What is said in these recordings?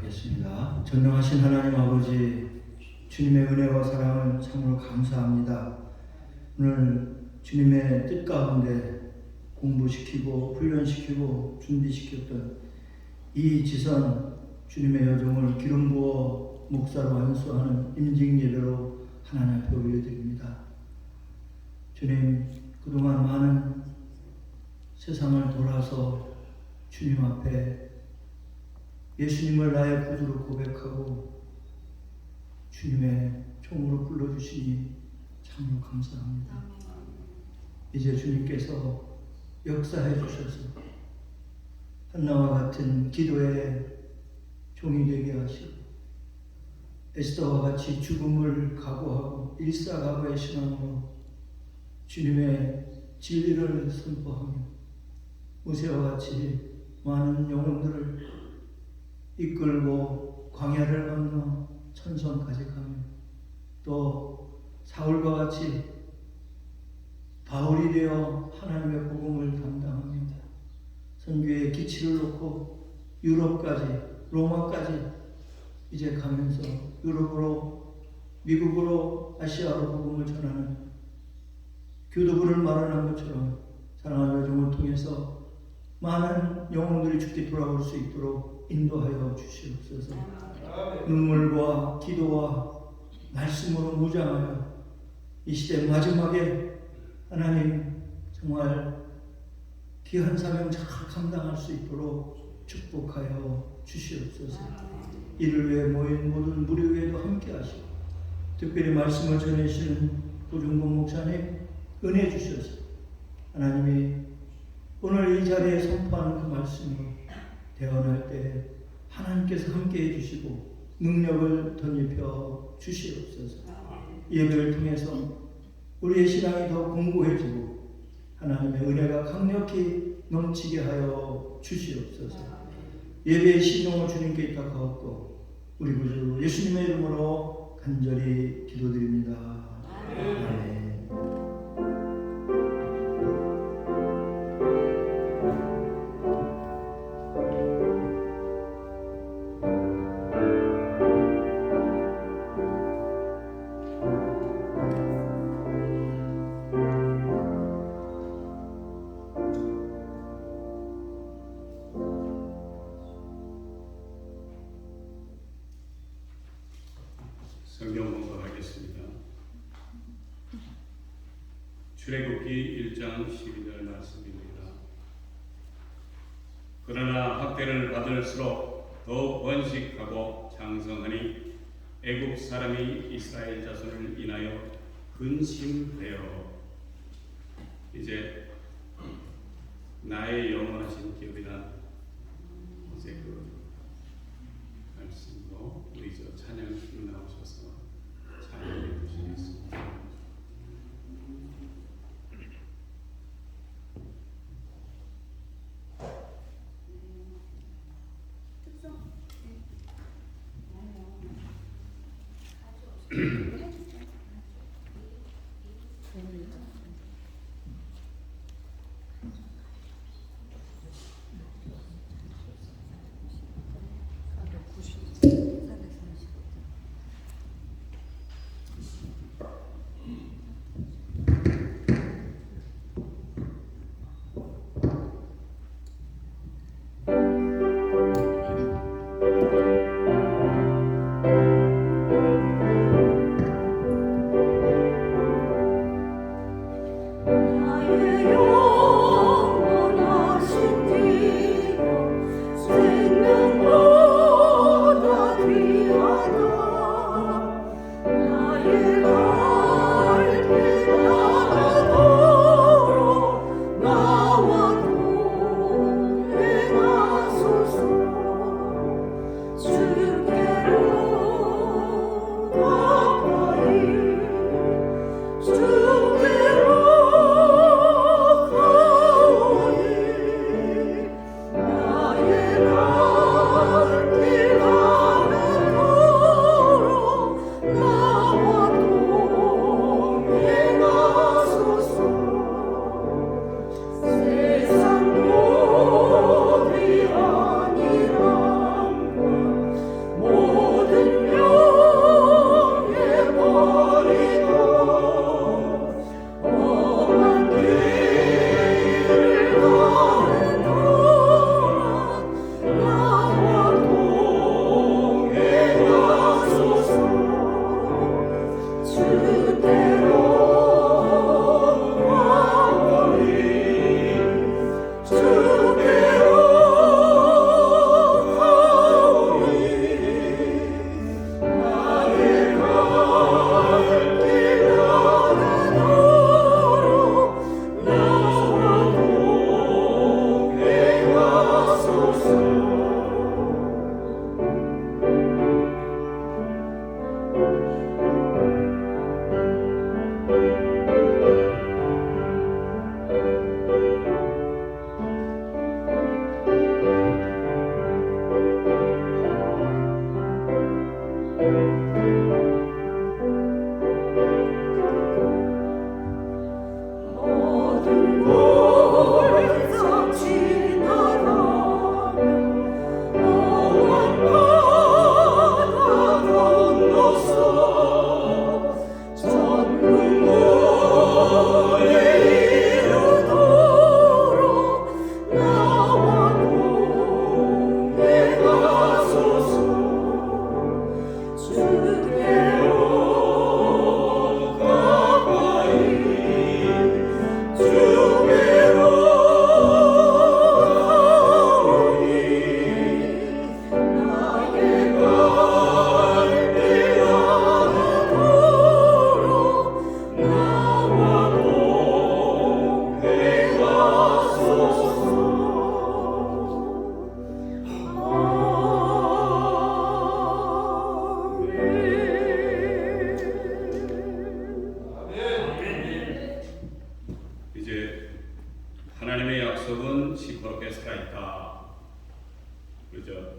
기도하겠습니다. 전능하신 하나님 아버지, 주님의 은혜와 사랑을 참으로 감사합니다. 오늘 주님의 뜻 가운데 공부시키고 훈련시키고 준비시켰던 이 지선 주님의 여종을 기름 부어 목사로 안수하는 임직 예배로 하나님 앞에 올려드립니다. 주님, 그동안 많은 세상을 돌아서 주님 앞에 예수님을 나의 구주로 고백하고 주님의 종으로 불러주시니 참으로 감사합니다. 이제 주님께서 역사해 주셔서 한나와 같은 기도의 종이 되게 하시고 에스더와 같이 죽음을 각오하고 일사각오의 신앙으로 주님의 진리를 선포하며 모세와 같이 많은 영혼들을 이끌고 광야를 건너 천성까지 가며 또 사울과 같이 바울이 되어 하나님의 복음을 담당하며 선교의 기치를 놓고 유럽까지 로마까지 이제 가면서 유럽으로 미국으로 아시아로 복음을 전하는 교도부를 마련한 것처럼 사랑하는 여정을 통해서 많은 영혼들이 죽게 돌아올 수 있도록 인도하여 주시옵소서. 눈물과 기도와 말씀으로 무장하여 이 시대 마지막에 하나님 정말 귀한 사명 잘 감당할 수 있도록 축복하여 주시옵소서. 이를 위해 모인 모든 무리에도 함께 하시고 특별히 말씀을 전해주시는 도중공 목사님 은혜 주셔서 하나님이 오늘 이 자리에 선포하는 그 말씀을 대언할 때 하나님께서 함께 해주시고 능력을 덧입혀 주시옵소서. 예배를 통해서 우리의 신앙이 더 공고해지고 하나님의 은혜가 강력히 넘치게 하여 주시옵소서. 예배의 시종을 주님께 입탁하옵고 우리 구주 예수님의 이름으로 간절히 기도드립니다. 아멘. 성경 공부하겠습니다. 출애굽기 1장 12절 말씀입니다. 그러나 학대를 받을수록 더 번식하고 장성하니 애굽 사람이 이스라엘 자손을 인하여 근심되어 이제 나의 영원하신 기업이란 이제 그 말씀으로 우리 저 찬양팀 나오셔서 찬양해 주시겠습니다.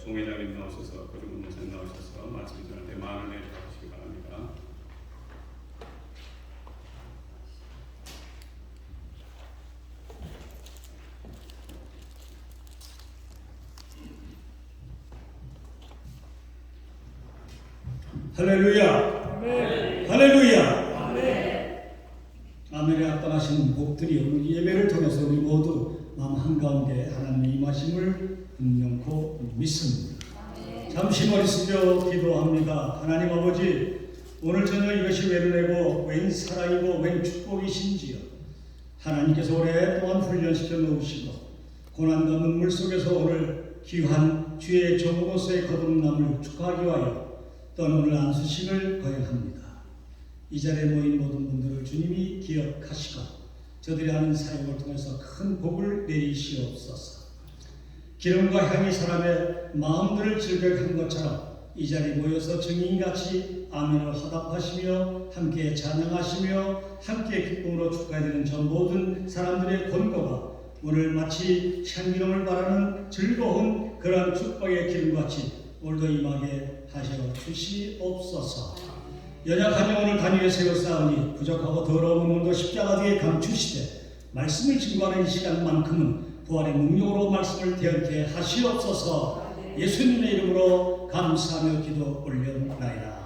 종회장님 나오셔서 고종근 목사님 나오셔서 말씀 전할 때 많은 은혜 받으시기 바랍니다. 할렐루야. 아멘. 할렐루야. 아멘. 아멘에 합당하신 복들이 오늘 예배를 통해서 우리 모두 마음 한가운데 하나님의 임하심을 분명코 믿습니다. 아멘. 잠시 머리 숙여 기도합니다. 하나님 아버지, 오늘 저녁 이것이 웬 은혜고 웬 사랑이고 웬 축복이신지요. 하나님께서 오랫동안 훈련시켜 놓으시고 고난과 눈물 속에서 오늘 귀한 주의 종으로서의 거듭남을 축하하기 위하여 또는 오늘 안수식을 거행합니다. 이 자리에 모인 모든 분들을 주님이 기억하시고 저들이 하는 사역을 통해서 큰 복을 내리시옵소서. 기름과 향이 사람의 마음들을 즐겁게 한 것처럼 이 자리에 모여서 증인같이 아멘을 화답하시며 함께 찬양하시며 함께 기쁨으로 축하해드리는 저 모든 사람들의 권고가 오늘 마치 향기름을 바라는 즐거운 그런 축복의 기름같이 오늘도 임하게 하셔 주시옵소서. 연약한 영혼을 단위에 세워싸우니 부족하고 더러운 몸도 십자가 뒤에 감추시되 말씀을 증거하는 이 시간만큼은 부활의 능력으로 말씀을 대언케 하시옵소서. 예수님의 이름으로 감사하며 기도 올려나이다.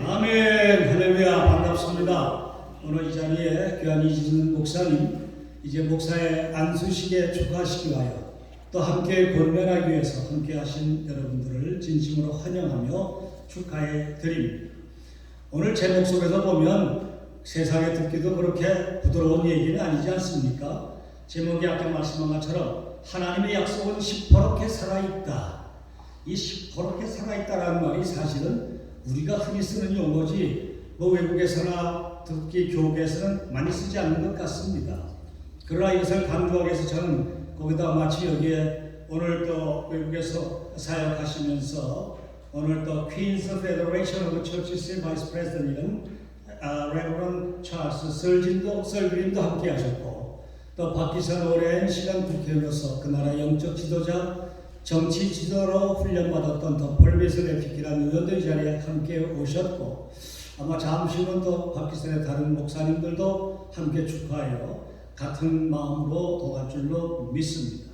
아멘. 할렐루야. 반갑습니다. 오늘 이 자리에 귀한 이진은 목사님, 이제 목사의 안수식에 축하하시기 위하여 또 함께 권면하기 위해서 함께 하신 여러분들을 진심으로 환영하며 축하해 드립니다. 오늘 제목 속에서 보면 세상에 듣기도 그렇게 부드러운 얘기는 아니지 않습니까? 제목이 아까 말씀한 것처럼 하나님의 약속은 시퍼렇게 살아있다. 이 시퍼렇게 살아있다라는 말이 사실은 우리가 흔히 쓰는 용어지 뭐 외국에서나 특히 교계에서는 많이 쓰지 않는 것 같습니다. 그러나 이것을 강조하기 위해서 저는 거기다 마치 여기에 오늘 또 외국에서 사역하시면서 오늘 또 Queen's Federation of Churches Vice President이라는 레버런 찰스 설그린도 함께 하셨고 또 박기선 오랜 시간 국회의원으로서 그 나라 영적 지도자 정치 지도로 훈련받았던 더 폴베슬 에픽이라는 의원도 이 자리에 함께 오셨고 아마 잠시 후는 또 박기선의 다른 목사님들도 함께 축하하여 같은 마음으로 도갈 줄로 믿습니다.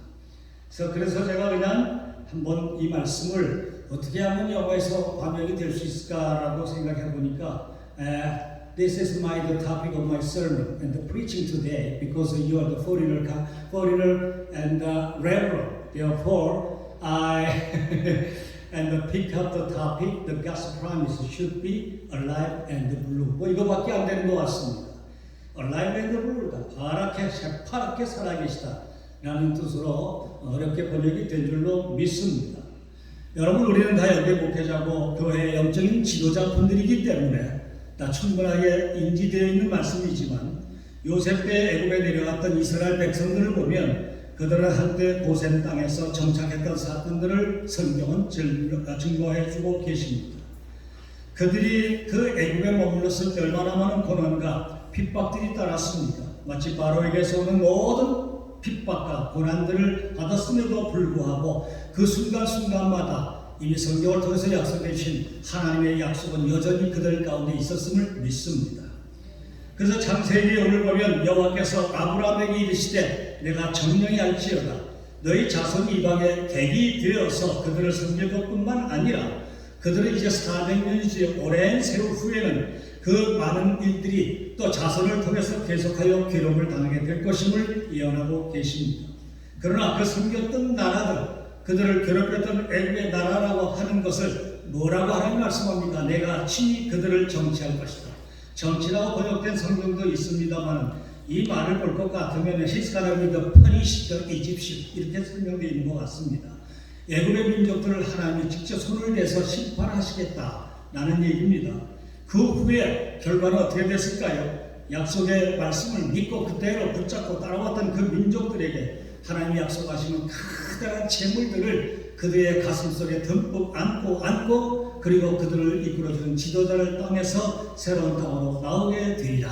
그래서 제가 그냥 한번 이 말씀을 어떻게 하면 영어에서 반영이 될 수 있을까라고 생각해 보니까 This is the topic of my sermon and the preaching today because you are the foreigner and reverend. Therefore, I and pick up the topic. The God's promise should be alive and blue. 뭐 이거밖에 안 되는 것 같습니다. alive and blue다. 파랗게 새파랗게 살아계시다. 라는 뜻으로 어렵게 번역이 된 줄로 믿습니다. 여러분, 우리는 다 여기 목회자고 교회의 영적인 지도자분들이기 때문에 다 충분하게 인지되어 있는 말씀이지만 요셉 때 애굽에 내려갔던 이스라엘 백성들을 보면 그들은 한때 고센 땅에서 정착했던 사건들을 성경은 증거해 주고 계십니다. 그들이 그 애굽에 머물렀을 때 얼마나 많은 고난과 핍박들이 따랐습니까? 마치 바로에게서 오는 모든 핍박과 고난들을 받았음에도 불구하고 그 순간순간마다 이미 성경을 통해서 약속해 주신 하나님의 약속은 여전히 그들 가운데 있었음을 믿습니다. 그래서 창세기 오늘 보면 여호와께서 아브라함에게 이르시되 내가 정령히 할지어다 너희 자손이 이방에 객이 되어서 그들을 섬길 것뿐만 아니라 그들은 이제 400년이 오랜 세월 후에는 그 많은 일들이 또 자손을 통해서 계속하여 괴로움을 당하게 될 것임을 예언하고 계십니다. 그러나 그 섬겼던 나라들, 그들을 괴롭혔던 애굽의 나라라고 하는 것을 뭐라고 하나님 말씀합니까? 내가 친히 그들을 정치할 것이다. 정치라고 번역된 성경도 있습니다만 이 말을 볼 것 같으면 He's gonna be the punish the Egyptian 이렇게 설명되어 있는 것 같습니다. 애굽의 민족들을 하나님이 직접 손을 대서 심판하시겠다라는 얘기입니다. 그 후에 결과는 어떻게 됐을까요? 약속의 말씀을 믿고 그대로 붙잡고 따라왔던 그 민족들에게 하나님이 약속하시는 커다란 재물들을 그들의 가슴속에 듬뿍 안고 그리고 그들을 이끌어주는 지도자를 땅에서 새로운 땅으로 나오게 되리라.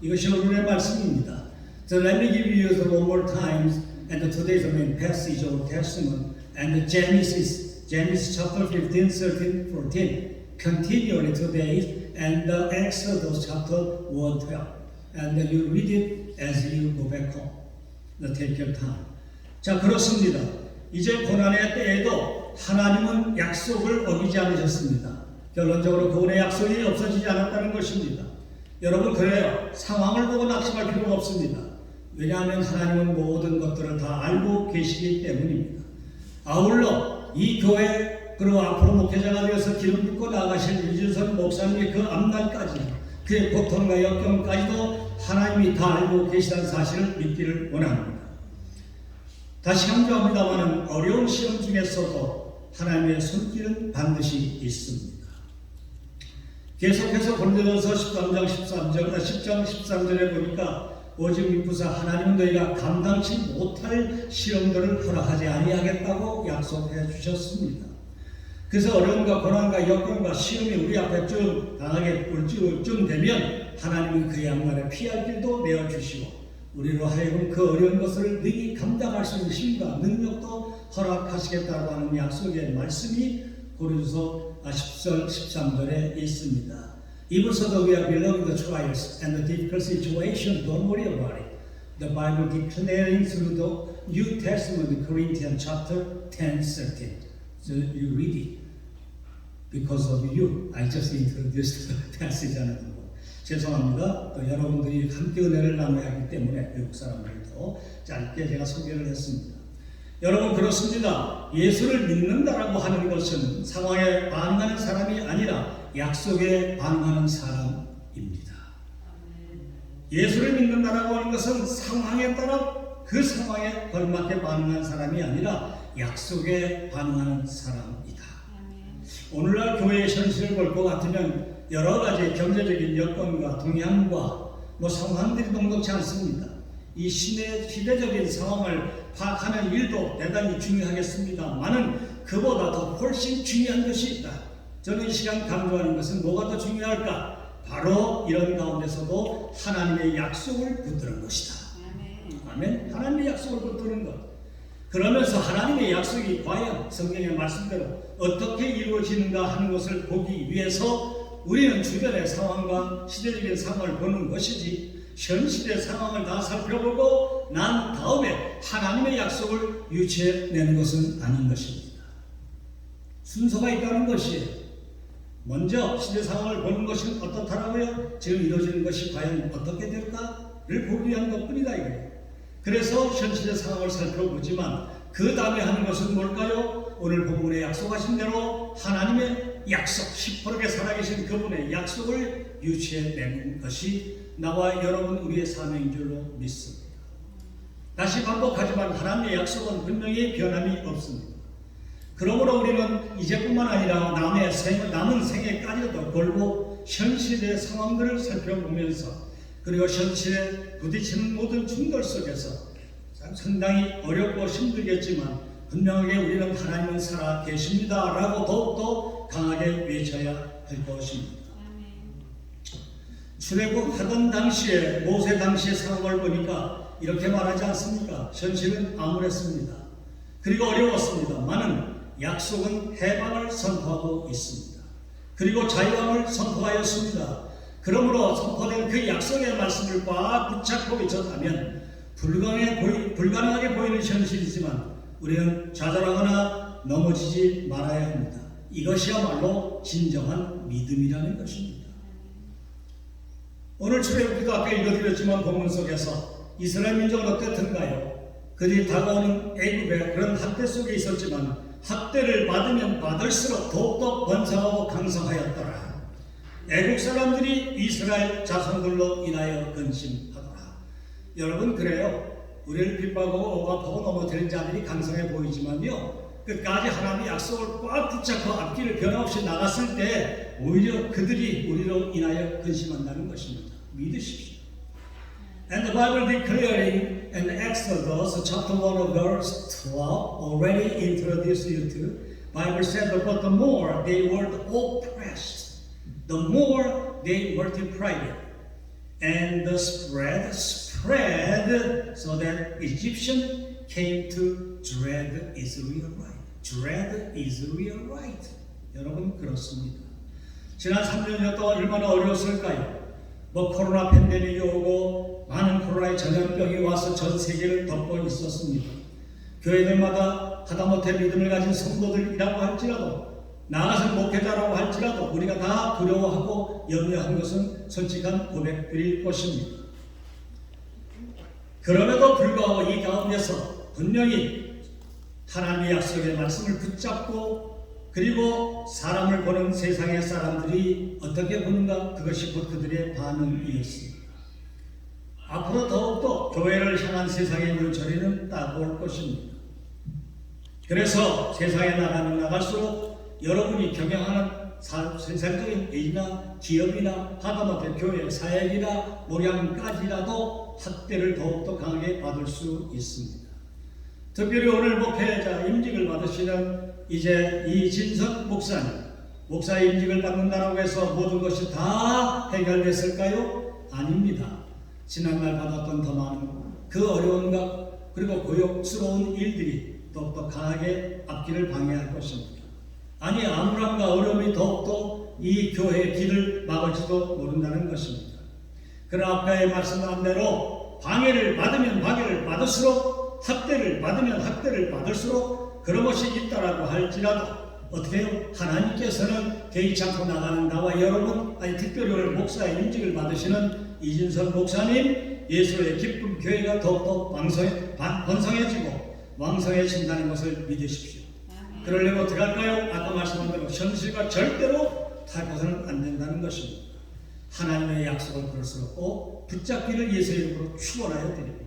이것이 오늘의 말씀입니다. So let me give you the one more time and today's main passage of Testament and Genesis Genesis chapter 15, 13, 14, continually today, and the Exodus chapter 1, 12. And you read it as you go back home. Take your time. 자, 그렇습니다. 이제 고난의 때에도 하나님은 약속을 어기지 않으셨습니다. 결론적으로 그분의 약속이 없어지지 않았다는 것입니다. 여러분, 그래요. 상황을 보고 낙심할 필요가 없습니다. 왜냐하면 하나님은 모든 것들을 다 알고 계시기 때문입니다. 아울러 이 교회 그리고 앞으로 목회자가 되어서 기름 붓고 나가실 유진선 목사님의 그 앞날까지 그의 고통과 역경까지도 하나님이 다 알고 계시다는 사실을 믿기를 원합니다. 다시 강조합니다만 어려운 시험 중에서도 하나님의 손길은 반드시 있습니다. 계속해서 고린도전서 10장 13절에 보니까 오직 믿고서 하나님은 너희가 감당치 못할 시험들을 허락하지 아니하겠다고 약속해 주셨습니다. 그래서 어려움과 고난과 역경과 시험이 우리 앞에 쭉 당하게 쯤 되면 하나님은 그의 앞날에 피할 길도 내어주시고 우리로 하여금 그 어려운 것을 능히 감당할 수 있는 힘과 능력도 허락하시겠다고 하는 약속의 말씀이 고린도서 10절 13절에 있습니다. Even so that we are beloved the trials and the difficult situation, don't worry about it. The Bible declaring through the New Testament, Corinthians chapter 10, 13. So you read it. Because of you, I just introduced the passage 하는 거. 죄송합니다. 또 여러분들이 함께 은혜를 나눠야 하기 때문에 외국 사람들도 짧게 제가 소개를 했습니다. 여러분, 그렇습니다. 예수를 믿는다라고 하는 것은 상황에 반응하는 사람이 아니라 약속에 반응하는 사람입니다. 예수를 믿는다라고 하는 것은 상황에 따라 그 상황에 걸맞게 반응하는 사람이 아니라 약속에 반응하는 사람이다. 오늘날 교회의 현실을 볼 것 같으면 여러 가지 경제적인 여건과 동향과 상황들이 녹록지 않습니다. 이 시대적인 상황을 파악하는 일도 대단히 중요하겠습니다만은 그보다 더 훨씬 중요한 것이 있다. 저는 이 시간 강조하는 것은 뭐가 더 중요할까? 바로 이런 가운데서도 하나님의 약속을 붙드는 것이다. 아멘. 하나님의 약속을 붙드는 것. 그러면서 하나님의 약속이 과연 성경의 말씀대로 어떻게 이루어지는가 하는 것을 보기 위해서 우리는 주변의 상황과 시대적인 상황을 보는 것이지 현실의 상황을 다 살펴보고 난 다음에 하나님의 약속을 유추해내는 것은 아닌 것입니다. 순서가 있다는 것이에요. 먼저 시대 상황을 보는 것은 어떻다라고요? 지금 이루어지는 것이 과연 어떻게 될까를 보기 위한 것뿐이다 이거예요. 그래서 현실의 상황을 살펴보지만 그 다음에 하는 것은 뭘까요? 오늘 본문에 약속하신 대로 하나님의 약속, 시퍼렇게 살아계신 그분의 약속을 유추해내는 것이 나와 여러분 우리의 사명인 줄로 믿습니다. 다시 반복하지만 하나님의 약속은 분명히 변함이 없습니다. 그러므로 우리는 이제뿐만 아니라 남은 생애까지도 걸고 현실의 상황들을 살펴보면서 그리고 현실에 부딪히는 모든 충돌 속에서 상당히 어렵고 힘들겠지만 분명하게 우리는 하나님은 살아 계십니다 라고 더욱더 강하게 외쳐야 할 것입니다. 출애굽하던 당시에 모세 당시의 상황을 보니까 이렇게 말하지 않습니까? 현실은 암울했습니다. 그리고 어려웠습니다만은 약속은 해방을 선포하고 있습니다. 그리고 자유함을 선포하였습니다. 그러므로 선포된 그 약속의 말씀을 꽉 붙잡고 있었다면 불가능하게 보이는 현실이지만 우리는 좌절하거나 넘어지지 말아야 합니다. 이것이야말로 진정한 믿음이라는 것입니다. 오늘 출애굽기도 아까 읽어드렸지만 본문 속에서 이스라엘 민족은 어땠던가요? 그들이 다가오는 애굽의 그런 학대 속에 있었지만 학대를 받으면 받을수록 더욱더 번성하고 강성하였더라. 애국 사람들이 이스라엘 자손들로 인하여 근심하더라. 여러분, 그래요. 우리를 핍박하고 억압하고 넘어뜨린 자들이 강성해 보이지만요, 끝까지 하나님의 약속을 꽉 붙잡고 앞길을 변함없이 나갔을 때 오히려 그들이 우리로 인하여 근심한다는 것입니다. 믿으십시오. And the Bible declaring in Exodus chapter 1 verse 12 already introduced you to, Bible said, but the more they were oppressed, the more they multiplied, and the spread so that Egyptian came to dread Israel. dread is real right. 여러분 그렇습니다. 지난 3년여 동안 얼마나 어려웠을까요? 코로나 팬데믹이 오고 많은 코로나의 전염병이 와서 전 세계를 덮고 있었습니다. 교회들마다 하다못해 믿음을 가진 성도들이라고 할지라도 나아가서 목회자라고 할지라도 우리가 다 두려워하고 염려한 것은 솔직한 고백드릴 것입니다. 그럼에도 불구하고 이 가운데서 분명히 하나님의 약속의 말씀을 붙잡고 그리고 사람을 보는 세상의 사람들이 어떻게 보는가 그것이 곧 그들의 반응이었습니다. 앞으로 더욱더 교회를 향한 세상의 눈초리는 따가울 것입니다. 그래서 세상에 나가면 나갈수록 여러분이 경영하는 세상적인 일이나 기업이나 하다못해 교회, 사역이나 목양까지라도 학대를 더욱더 강하게 받을 수 있습니다. 특별히 오늘 목회자 임직을 받으시는 이제 이진석 목사님, 목사 임직을 받는다라고 해서 모든 것이 다 해결됐을까요? 아닙니다. 지난날 받았던 더 많은 그 어려움과 그리고 고역스러운 일들이 더욱더 강하게 앞길을 방해할 것입니다. 아니 암울함과 어려움이 더욱더 이 교회의 길을 막을지도 모른다는 것입니다. 그러나 아까의 말씀한 대로 방해를 받으면 방해를 받을수록 학대를 받으면 학대를 받을수록 그런 것이 있다라고 할지라도 어떻게 해요? 하나님께서는 개의치 않고 나가는 나와 여러분, 아니 특별히 오늘 목사의 임직을 받으시는 이진석 목사님, 예수의 기쁨 교회가 더욱더 번성해지고 왕성해진다는 것을 믿으십시오. 그러려면 어떻게 할까요? 아까 말씀한 대로 현실과 절대로 타고서는 안 된다는 것입니다. 하나님의 약속을 그럴수록 꼭 붙잡기를 예수의 이름으로 축원하여 드립니다.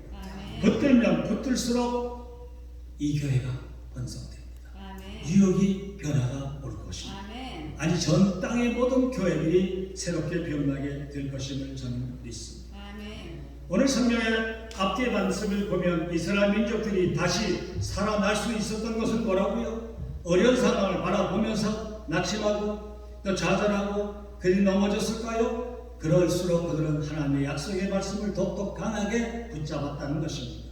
붙들면 붙들수록 이 교회가 번성됩니다. 유역이 변화가 올 것입니다. 아니 전 땅의 모든 교회들이 새롭게 변하게 될 것임을 저는 믿습니다. 오늘 성경의 앞뒤의 말씀을 보면 이스라엘 민족들이 다시 살아날 수 있었던 것은 뭐라고요? 어려운 상황을 바라보면서 낙심하고 또 좌절하고 그리 넘어졌을까요? 그럴수록 그들은 하나님의 약속의 말씀을 더욱더 강하게 붙잡았다는 것입니다.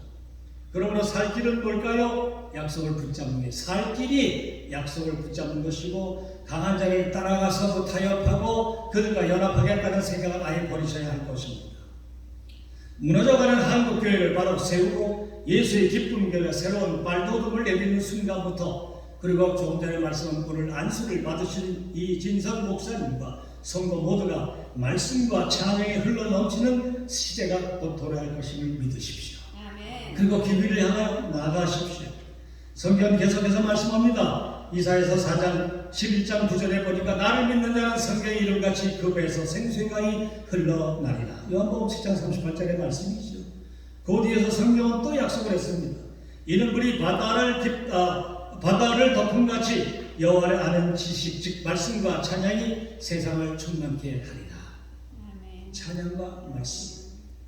그러므로 살 길은 뭘까요? 약속을 붙잡는 게 살 길이 약속을 붙잡는 것이고 강한 자를 따라가서 타협하고 그들과 연합하겠다는 생각을 아예 버리셔야 할 것입니다. 무너져가는 한국교회를 바로 세우고 예수의 기쁨 교회가 새로운 발돋움을 내딛는 순간부터 그리고 조금 전에 말씀한 오늘 안수를 받으신 이진석 목사님과 성도 모두가 말씀과 찬양이 흘러넘치는 시대가 곧 돌아올 것임을 믿으십시오. 그리고 기비를 향하여 나아가십시오. 성경 계속해서 말씀합니다. 이사야서 4장 11장 9절에 보니까 나를 믿는 자는 성경의 이름같이 그 배에서 생수의 강이 흘러나리라. 요한복음 7장 38절의 말씀이죠. 그 뒤에서 성경은 또 약속을 했습니다. 이는 물이 바다를 덮음같이 여호와를 아는 지식 즉 말씀과 찬양이 세상을 충만케 하리라. 찬양과 말씀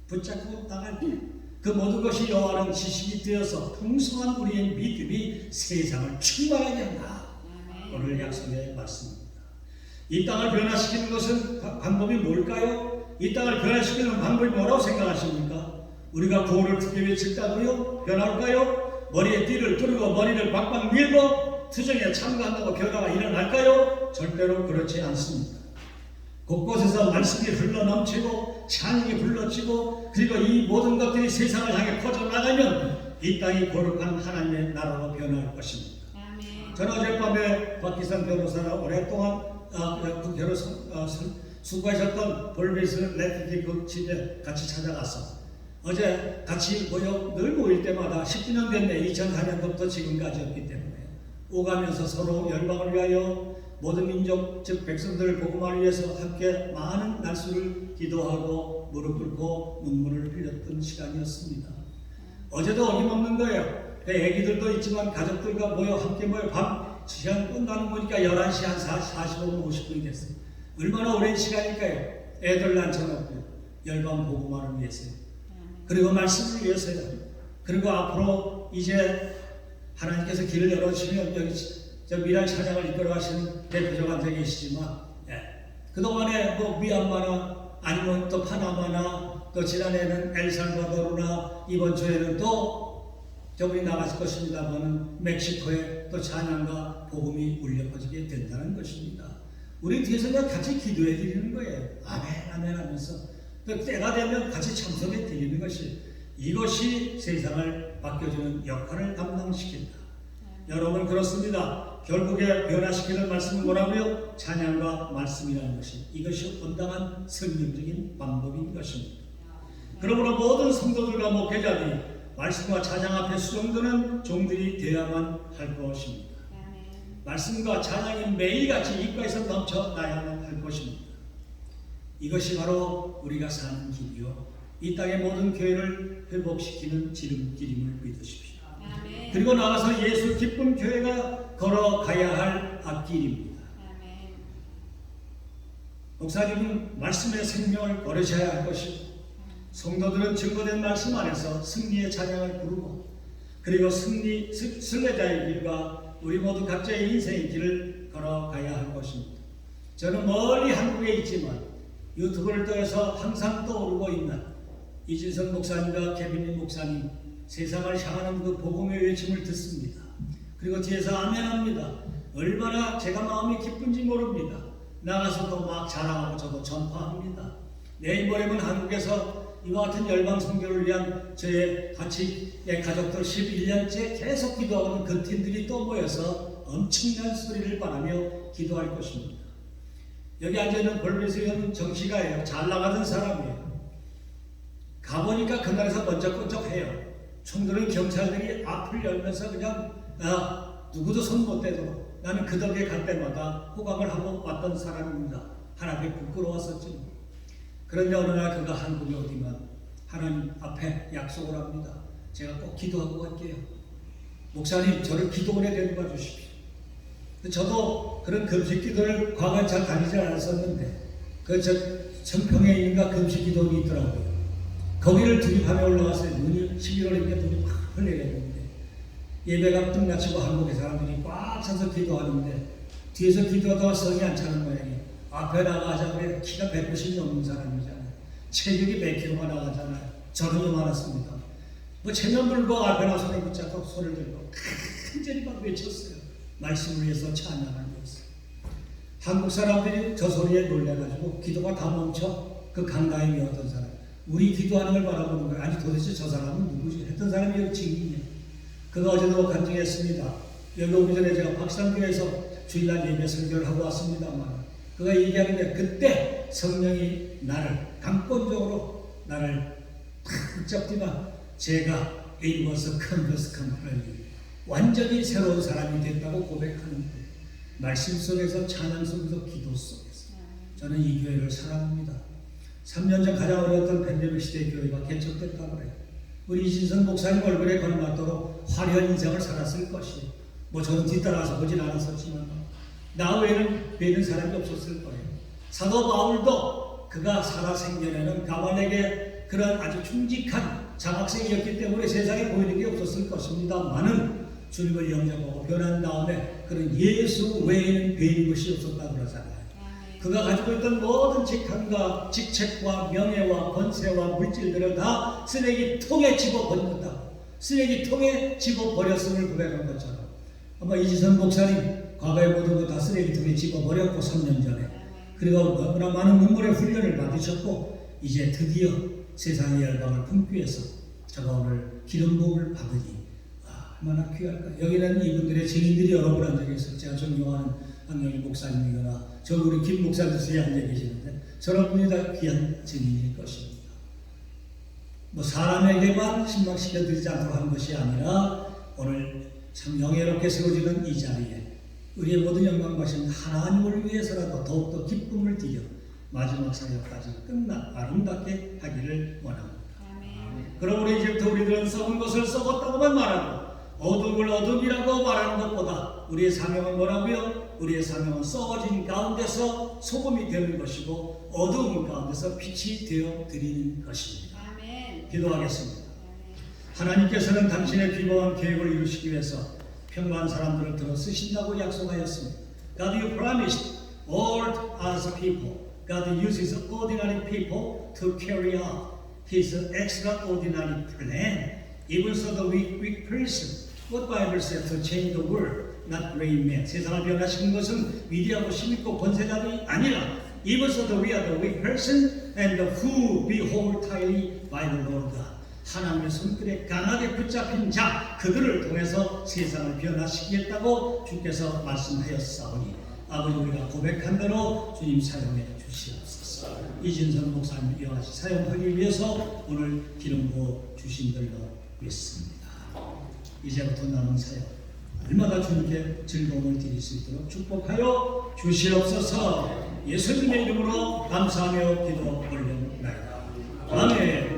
붙잡고 나갈 때 그 모든 것이 여호와는 지식이 되어서 풍성한 우리의 믿음이 세상을 충만하게 한다. 오늘 약속의 말씀입니다. 이 땅을 변화시키는 것은 방법이 뭘까요? 이 땅을 변화시키는 방법이 뭐라고 생각하십니까? 우리가 구호를 크게 외칠다고요? 변할까요? 머리에 띠를 두르고 머리를 박박 밀고 투쟁에 참가한다고 변화가 일어날까요? 절대로 그렇지 않습니다. 곳곳에서 말씀이 흘러넘치고 찬양이 흘러치고 그리고 이 모든 것들이 세상을 향해 퍼져나가면 이 땅이 거룩한 하나님의 나라로 변할 것입니다. 저는 어젯밤에 박기선 변호사가 오랫동안 국회로 수고하셨던 볼베이스 레프티 그 집에 같이 찾아가서 어제 같이 늘 모일 때마다 19년 됐네. 2004년부터 지금까지였기 때문에 오가면서 서로 열방을 위하여 모든 민족 즉 백성들을 복음을 위해서 함께 많은 날수를 기도하고 무릎 꿇고 눈물을 흘렸던 시간이었습니다. 어제도 어김없는 거예요. 애기들도 있지만 가족들과 함께 모여 밤 시간 끝나는 거니까 11시 한 45분 50분이 됐어요. 얼마나 오랜 시간일까요? 애들 난쳐놓고 열방 복음화를 위해서요. 그리고 말씀을 위해서요. 그리고 앞으로 이제 하나님께서 길을 열어주시면 여기 미랄 찬양을 이끌어 가시는 대표적 한 적이 계시지만 그동안에 미얀마나 아니면 또 파나마나 또 지난해에는 엘살바도르나 이번 주에는 또 저분이 나갔을 것입니다만은 멕시코에 속에 또 찬양과 복음이 울려 퍼지게 된다는 것입니다. 우리 뒤에서 그냥 같이 기도해 드리는 거예요. 아멘 아멘 하면서 또 때가 되면 같이 참석해 드리는 것이, 이것이 세상을 바뀌어주는 역할을 담당시킨다. 여러분, 그렇습니다. 결국에 변화시키는 말씀은 뭐라고요? 찬양과 말씀이라는 것이, 이것이 온당한 성경적인 방법인 것입니다. 그러므로 모든 성도들과 목회자들이 말씀과 찬양 앞에 수종드는 종들이 되어야만 할 것입니다. 말씀과 찬양이 매일같이 입가에서 넘쳐나야만 할 것입니다. 이것이 바로 우리가 사는 길이요, 이 땅의 모든 교회를 회복시키는 지름길임을 믿으십시오. 그리고 나가서 예수 기쁜 교회가 걸어가야 할 앞길입니다. 목사님은 말씀의 생명을 걸으셔야 할 것이고, 성도들은 증거된 말씀 안에서 승리의 찬양을 부르고, 그리고 승리자의 길과 우리 모두 각자의 인생의 길을 걸어가야 할 것입니다. 저는 멀리 한국에 있지만 유튜브를 통해서 항상 떠오르고 있는 이진성 목사님과 케빈 목사님, 세상을 향하는 그 복음의 외침을 듣습니다. 그리고 뒤에서 아멘합니다. 얼마나 제가 마음이 기쁜지 모릅니다. 나가서도 막 자랑하고 저도 전파합니다. 내일 모레면 한국에서 이와 같은 열방 선교를 위한 저의 가족들 11년째 계속 기도하는 그 팀들이 또 모여서 엄청난 소리를 바라며 기도할 것입니다. 여기 앉아있는 볼베스형 정씨가예요. 잘 나가던 사람이에요. 가보니까 그날에서 번쩍번쩍해요. 총들은 경찰들이 앞을 열면서 그냥 누구도 손 못 대도록, 나는 그 덕에 갈 때마다 호강을 하고 왔던 사람입니다. 하나님이 부끄러웠었지. 그런데 어느 날 그가 한국에 오지만 하나님 앞에 약속을 합니다. 제가 꼭 기도하고 갈게요. 목사님, 저를 기도원에 데려가 주십시오. 저도 그런 금식 기도를 과거에 잘 다니지 않았었는데, 청평에 있는가 금식 기도원이 있더라고요. 거기를 두립하며 올라갔어요. 눈이 11월이니까 눈이 막 흘러내렸는데, 예배가 끝마치고 한국의 사람들이 꽉 차서 기도하는데, 뒤에서 기도하다가 성이 안 차는 모양이에요. 앞에 나가자 그래. 키가 190 넘는 사람이잖아요. 체격이 100kg가 나가잖아요. 저는 좀 알았습니다. 뭐 체면 불고 앞에 나서 손을 붙잡고 손을 들고 간절히 막 외쳤어요. 말씀을 위해서 찬양을 위해서. 한국 사람들이 저 소리에 놀래가지고 기도가 다 멈춰 그 강다임이 어떤 사람, 우리 기도하는 걸 바라보는 거예요. 아니 도대체 저 사람은 누구지? 했던 사람이 여기 증인이에요. 그가 어제도 간증했습니다. 여기 오기 전에 제가 박산교에서 주일날 예배 설교를 하고 왔습니다만, 그가 얘기하는데 그때 성령이 나를 강권적으로 나를 탁 붙잡지만 제가 it was a canvas completely, 완전히 새로운 사람이 됐다고 고백하는 거예요. 말씀 속에서, 찬양 속에서, 기도 속에서. 저는 이 교회를 사랑합니다. 3년 전 가장 어려웠던 팬데믹 시대 교회가 개척됐다고 그래요. 우리 이진선 목사님 얼굴에 걸맞도록 화려한 인생을 살았을 것이에요. 뭐 저는 뒤따라서 보진 않았었지만 나 외에는 뵈는 사람이 없었을 거예요. 사도 바울도 그가 살아 생전에는 가발에게 그런 아주 충직한 장학생이었기 때문에 세상에 보이는 게 없었을 것입니다만은 주님을 영접하고 변한 다음에 그런 예수 외에는 뵈는 것이 없었다고 그러잖아요. 그가 가지고 있던 모든 직함과 직책과 명예와 권세와 물질들을 다 쓰레기통에 집어버렸다. 쓰레기통에 집어버렸음을 고백한 것처럼 아마 이지선 목사님 과거의 모든 것 다 쓰레기통에 집어버렸고 3년 전에, 그리고 너무나 많은 눈물의 훈련을 받으셨고 이제 드디어 세상의 열방을 품기 위해서 제가 오늘 기름 부음을 받으니 얼마나 귀할까. 여기는 이분들의 증인들이 여러 분 앉아 계세요. 제가 존경하는 황영일 목사님이거나 저 우리 김 목사님들이 앉아 계시는데 저런 분이 다 귀한 증인일 것입니다. 뭐 사람에게만 실망시켜드리지 않도록 하는 것이 아니라 오늘 참 영예롭게 세워지는 이 자리에 우리의 모든 영광 받으신 하나님을 위해서라도 더욱더 기쁨을 드려 마지막 사역까지 끝나 아름답게 하기를 원합니다. 그럼 우리 이제부터 우리들은 썩은 것을 썩었다고만 말하고 어두운 걸 어둠이라고 말하는 것보다 우리의 사명은 뭐라고요? 우리의 사명은 썩어진 가운데서 소금이 되는 것이고 어두운 가운데서 빛이 되어 드리는 것입니다. 아멘. 기도하겠습니다. 하나님께서는 당신의 비범한 계획을 이루시기 위해서 평범한 사람들을 들어 쓰신다고 약속하였습니다. God, you promised all us people. God uses ordinary people to carry out His extraordinary plan. Even so the weak person, what Bible says, to change the world not great men. 세상을 변화시킨 것은 위대하고 힘있고 권세자들이 아니라 even though we are the weak person and who behold tightly by the Lord God. 하나님의 손길에 강하게 붙잡힌 자 그들을 통해서 세상을 변화시키겠다고 주께서 말씀하였사오니 아버지 우리가 고백한 대로 주님 사용해 주시옵소서. 이진선 목사님 이와 같이 사용하기 위해서 오늘 기름 부어 주신 줄로 믿습니다. 이제부터 남은 사역 날마다 주님께 즐거움을 드릴 수 있도록 축복하여 주시옵소서. 예수님의 이름으로 감사하며 기도 올려나이다. 아멘.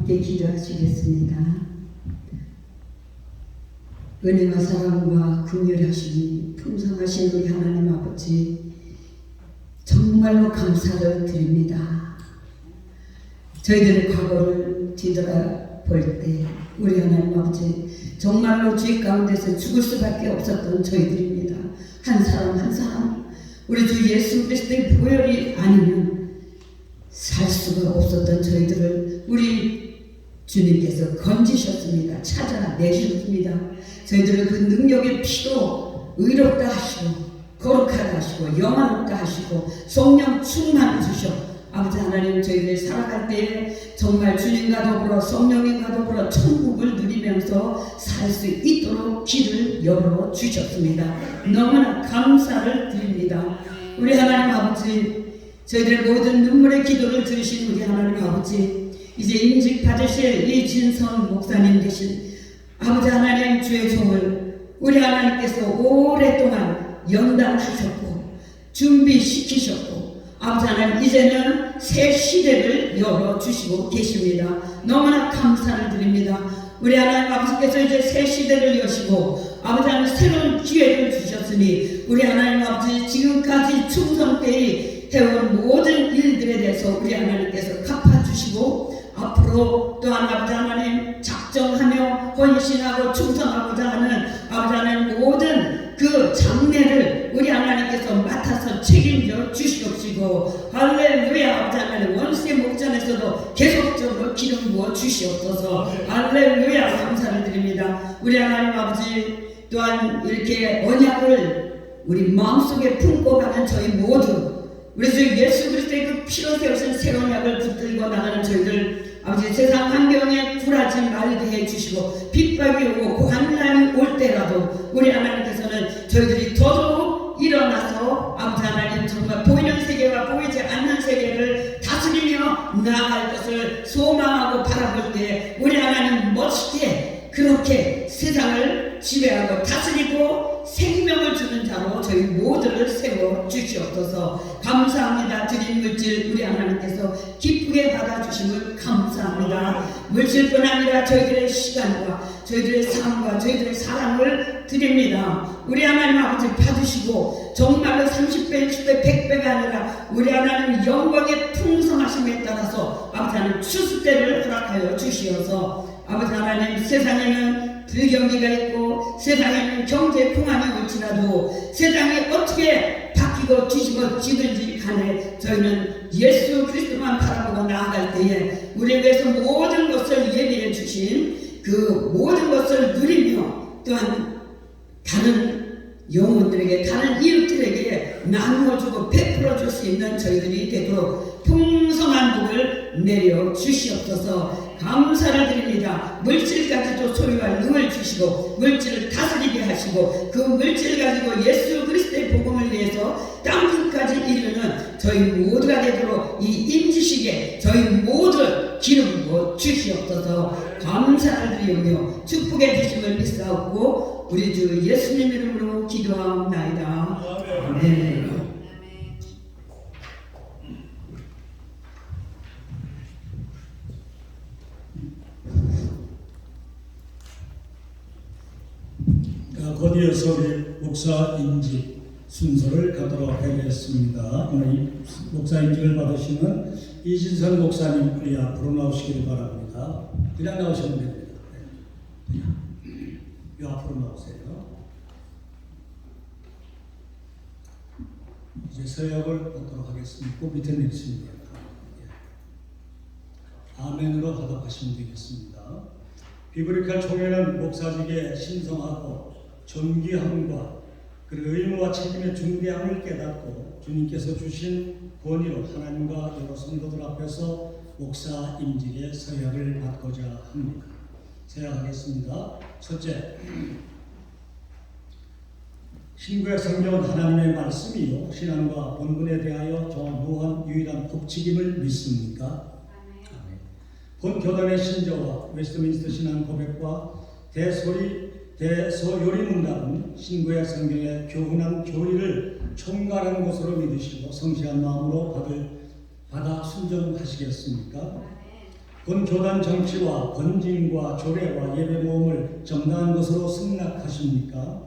함께 기도하시겠습니다. 은혜와 사랑과 긍휼하심이 풍성하신 우리 하나님 아버지, 정말로 감사를 드립니다. 저희들의 과거를 뒤돌아볼 때 우리 하나님 아버지, 정말로 죄 가운데서 죽을 수밖에 없었던 저희들입니다. 한 사람 한 사람 우리 주 예수 그리스도의 보혈이 아니면 살 수가 없었던 저희들을 우리 주님께서 건지셨습니다. 찾아내셨습니다. 저희들을 그 능력의 피로 의롭다 하시고 거룩하다 하시고 영화롭다 하시고 성령 충만해 주셔 아버지 하나님, 저희들이 살아갈 때에 정말 주님과 더불어 성령님과 더불어 천국을 누리면서 살 수 있도록 길을 열어 주셨습니다. 너무나 감사를 드립니다. 우리 하나님 아버지, 저희들의 모든 눈물의 기도를 들으신 우리 하나님 아버지, 이제 임직 받으실 이진성 목사님 되신 아버지 하나님, 주의 종을 우리 하나님께서 오랫동안 연단하셨고 준비시키셨고 아버지 하나님, 이제는 새 시대를 열어주시고 계십니다. 너무나 감사를 드립니다. 우리 하나님 아버지께서 이제 새 시대를 여시고 아버지 하나님 새로운 기회를 주셨으니 우리 하나님 아버지, 지금까지 충성되이 해온 모든 일들에 대해서 우리 하나님께서 갚아주시고 앞으로 또한 아버지 하나님 작정하며 헌신하고 충성하고자 하는 아버지 하나님 모든 그 장례를 우리 하나님께서 맡아서 책임져 주시옵시고, 할렐루야. 아버지 하나님, 원수의 목전에서도 계속적으로 기름 부어 주시옵소서. 할렐루야. 감사를 드립니다. 우리 하나님 아버지, 또한 이렇게 언약을 우리 마음속에 품고 가는 저희 모두, 우리 주 예수 그리스도의 그 피로 세우신 새로운 약을 붙들고 나가는 저희들 아버지, 세상 환경에 굴하지 말게 해주시고 핍박이 오고 고난이 올 때라도 우리 하나님께서는 저희들이 더더욱 일어나서 아버지 하나님, 정말 보이는 세계와 보이지 않는 세계를 다스리며 나아갈 것을 소망하고 바라볼 때 우리 하나님 멋있게 그렇게 세상을 지배하고 다스리고 생명을 주는 자로 저희 모두를 세워 주시옵소서. 감사합니다. 드린 물질 우리 하나님께서 기쁘게 받아주심을 감사합니다. 물질뿐 아니라 저희들의 시간과 저희들의 삶과 저희들의 사랑을 드립니다. 우리 하나님 아버지 받으시고 정말로 30배, 60배, 100배가 아니라 우리 하나님 영광의 풍성하심에 따라서 아버지 하나님 추수때를 허락하여 주시어서 아버지 하나님, 세상에는 불경기가 있고 세상에는 경제 풍안이 올지라도 세상이 어떻게 바뀌고 뒤집어지든지 간에 저희는 예수 그리스도만 바라보고 나아갈 때에 우리에 대해서 모든 것을 예비해 주신 그 모든 것을 누리며 또한 다른 영혼들에게, 다른 이웃들에게 나누어주고 베풀어줄 수 있는 저희들이 되도록 풍성한 복을 내려 주시옵소서. 감사를 드립니다. 물질까지도 소유할 능을 주시고 물질을 다스리게 하시고 그 물질 가지고 예수 그리스도의 복음을 위해서 땅끝까지 이르는 저희 모두가 되도록 이 임지식에 저희 모두 기름 부어 주시옵소서. 감사를 드리며 축복의 주심을 믿사옵고 우리 주 예수님 이름으로 기도하옵나이다. 아멘. 곧이어서 우리 목사 임직 순서를 가도록 하겠습니다. 오늘 목사 임직을 받으시는 이진선 목사님, 우리 앞으로 나오시기를 바랍니다. 그냥 나오시면 됩니다. 이 앞으로 나오세요. 이제 서약을 받도록 하겠습니다. 그 밑에 내리십니다. 아멘으로 하답하시면 되겠습니다. 비브리칼 총회는 목사직에 신성하고 존귀함과 그리고 의무와 책임의 중대함을 깨닫고 주님께서 주신 권위로 하나님과 여러 성도들 앞에서 목사 임직의 서약을 받고자 합니다. 서약하겠습니다. 첫째, 신구약 성경은 하나님의 말씀이요 신앙과 본분에 대하여 무한 유일한 법칙임을 믿습니까? 본 교단의 신조와 웨스트민스터 신앙 고백과 대소요리문답은 신구약 성경의 교훈한 교리를 총괄한 것으로 믿으시고 성실한 마음으로 받아 순종하시겠습니까? 본 교단 정치와 권징과 조례와 예배 모험을 정당한 것으로 승낙하십니까?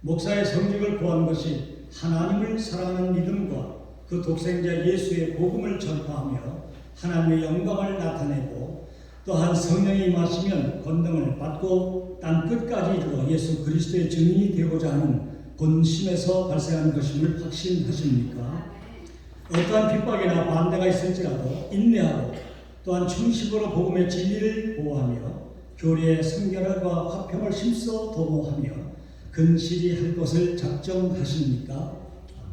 목사의 성직을 구한 것이 하나님을 사랑하는 믿음과 그 독생자 예수의 복음을 전파하며 하나님의 영광을 나타내고 또한 성령이 임하시면 권능을 받고 땅 끝까지 이르러 예수 그리스도의 증인이 되고자 하는 본심에서 발생한 것임을 확신하십니까? 어떠한 핍박이나 반대가 있을지라도 인내하고 또한 충식으로 복음의 진리를 보호하며 교리의 성결과 화평을 힘써 도모하며 근실히 할 것을 작정하십니까?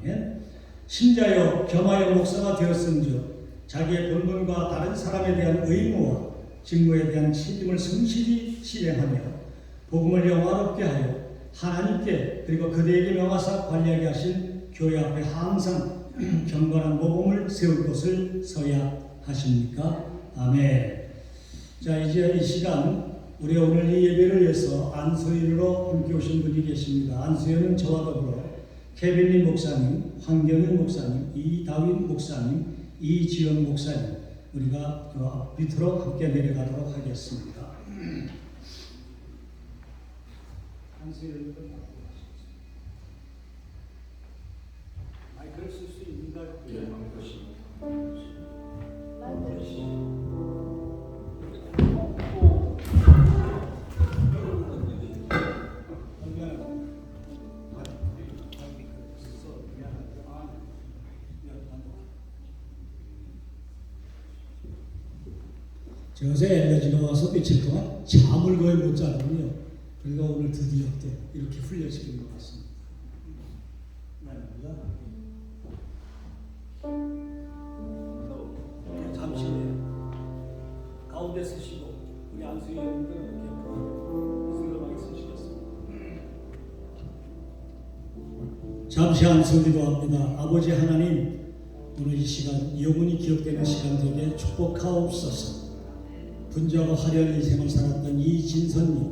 아멘. 신자여 겸하여 목사가 되었은즉 자기의 본분과 다른 사람에 대한 의무와 직무에 대한 책임을 성실히 실행하며 복음을 영화롭게 하여 하나님께 그리고 그대에게 명하사 관리하게 하신 교회 앞에 항상 경건한 모범을 세울 것을 서약하십니까? 아멘. 자, 이제 이 시간 우리 오늘 이 예배를 위해서 안수일로 함께 오신 분이 계십니다. 안수일은 저와 더불어 케빈리 목사님, 황경일 목사님, 이다윈 목사님, 이지영 목사님, 우리가 그 밑으로 함께 내려가도록 하겠습니다. 안수일은 마이크를 쓸 수 있는가요? 예, 저 어제 엘러지가 와서 며칠 동안 잠을 거의 못 자거든요. 그러니까 오늘 드디어 또 이렇게 훈련시킨 것 같습니다. 잠시 가운데 쓰시고 우리 안수희 여러분들 이렇게 슬로하게 쓰시겠습니다. 잠시 안수 기도합니다. 아버지 하나님, 오늘 이 시간 영원히 기억되는 시간 되게 축복하옵소서. 분주하고 화려한 인생을 살았던 이진선님,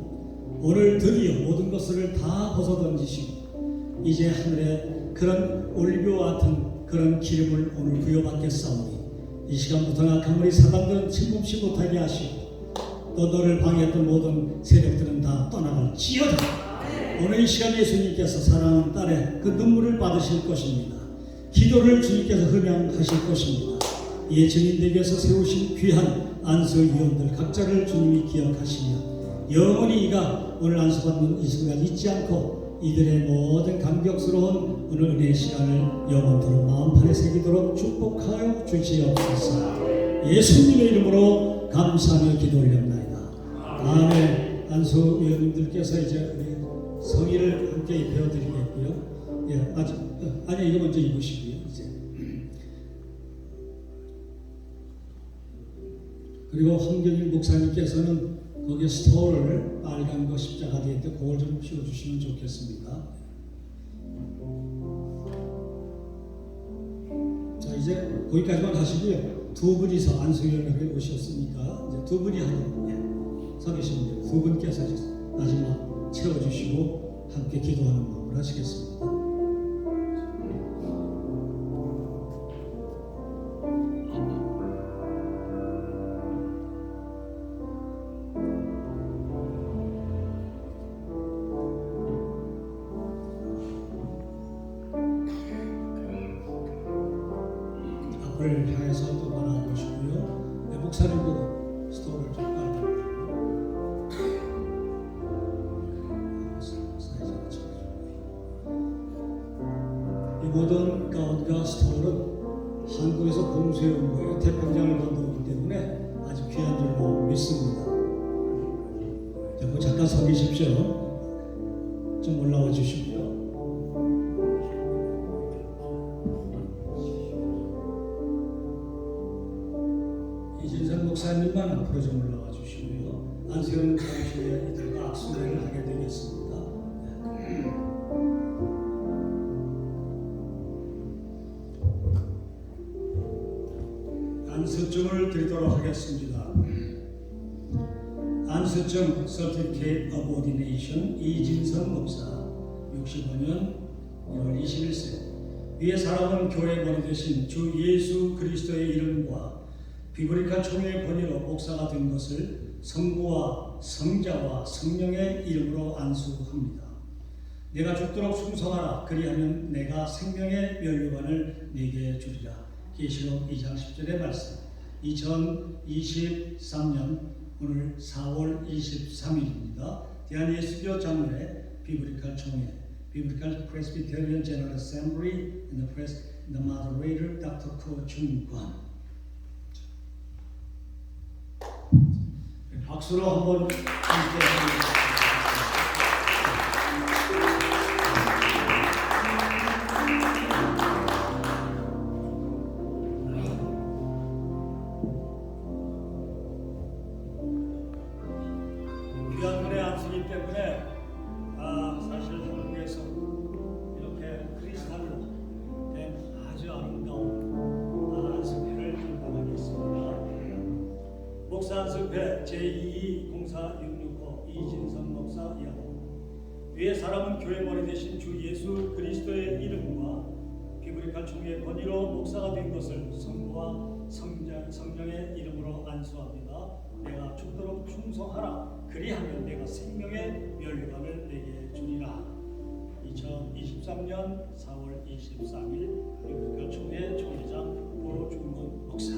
오늘 드디어 모든 것을 다 벗어던지시고 이제 하늘에 그런 올리브와 같은 그런 기름을 오늘 부여받겠사오니 이 시간부터 악한 우리 사단들은 침묵시 못하게 하시고 또 너를 방해했던 모든 세력들은 다 떠나갈지어다. 오늘 이 시간 예수님께서 사랑하는 딸의 그 눈물을 받으실 것입니다. 기도를 주님께서 흠양하실 것입니다. 이에 증인되기 위해서 세우신 귀한 안수위원들 각자를 주님이 기억하시며 영원히 이가 오늘 안수받는 이 순간 잊지 않고 이들의 모든 감격스러운 오늘 은혜의 시간을 영원토록 마음판에 새기도록 축복하여 주시옵소서. 예수님의 이름으로 감사하며 기도 올렸나이다. 아멘. 안수위원님들께서 이제 우리 성의를 함께 입혀드리겠고요. 예, 아니 이거 먼저 입으시고요. 이제 그리고 황경일 목사님께서는 거기에 스토어를 빨간 거 십자가 뒤에 때 그걸 좀 씌워주시면 좋겠습니다. 자, 이제 거기까지만 하시고요. 두 분이서 안수위원회에 오셨으니까 이제 두 분이 하고 서 계시면 돼요. 두 분께서 마지막 채워주시고 함께 기도하는 마음을 하시겠습니다. 앞을 향해서 또 바라보시고요. 네, 목사님도 스토어를 좀 빨리 이 모든 가운과 스토어는 한국에서 공수해 온 거예요. 태평양을 건너오기 때문에 아주 귀한 줄로 믿습니다. 자, 잠깐 서 계십시오. 좀 올라와 주시고요. 이진선 목사님만 앞으로 좀 올라와 주시고요. 안수현 장로님의 이들과 악수회를 하게 되겠습니다. 안수증을 드리도록 하겠습니다. 안수증 Certificate of Ordination 이진선 목사 65년 1월 21세 위에 사람은 교회의 머리 되신 주 예수 그리스도의 이름과 비브리칼 총회의 권위로 목사가 된 것을 성부와 성자와 성령의 이름으로 안수합니다. 내가 죽도록 충성하라. 그리하면 내가 생명의 면류관을 네게 주리라. 계시록 2장 10절의 말씀. 2023년 오늘 4월 23일입니다. 대한예수교 장로회 비브리칼 총회, 비브리칼 프레스비테리언 제너럴 어셈블리 and the moderator Dr. 고중관. 박수로 한번 함께 귀한 분의 안수기 때문에 사실 한국에서 이렇게 크리스탈로 된 아주 아름다운 안수회를 준비하고 있습니다. 목사 안수회 제2 공사 665 이진성 목사 야호. 위의 사람은 교회 머리 대신 주 예수 그리스도의 이름과 비브리칼 총회의 권위로 목사가 된 것을 성부와 성령의 이름으로 안수합니다. 내가 죽도록 충성하라. 그리하면 내가 생명의 면류관을 내게 주리라. 2023년 4월 23일 비브리칼 총회 총회장 고중근 목사.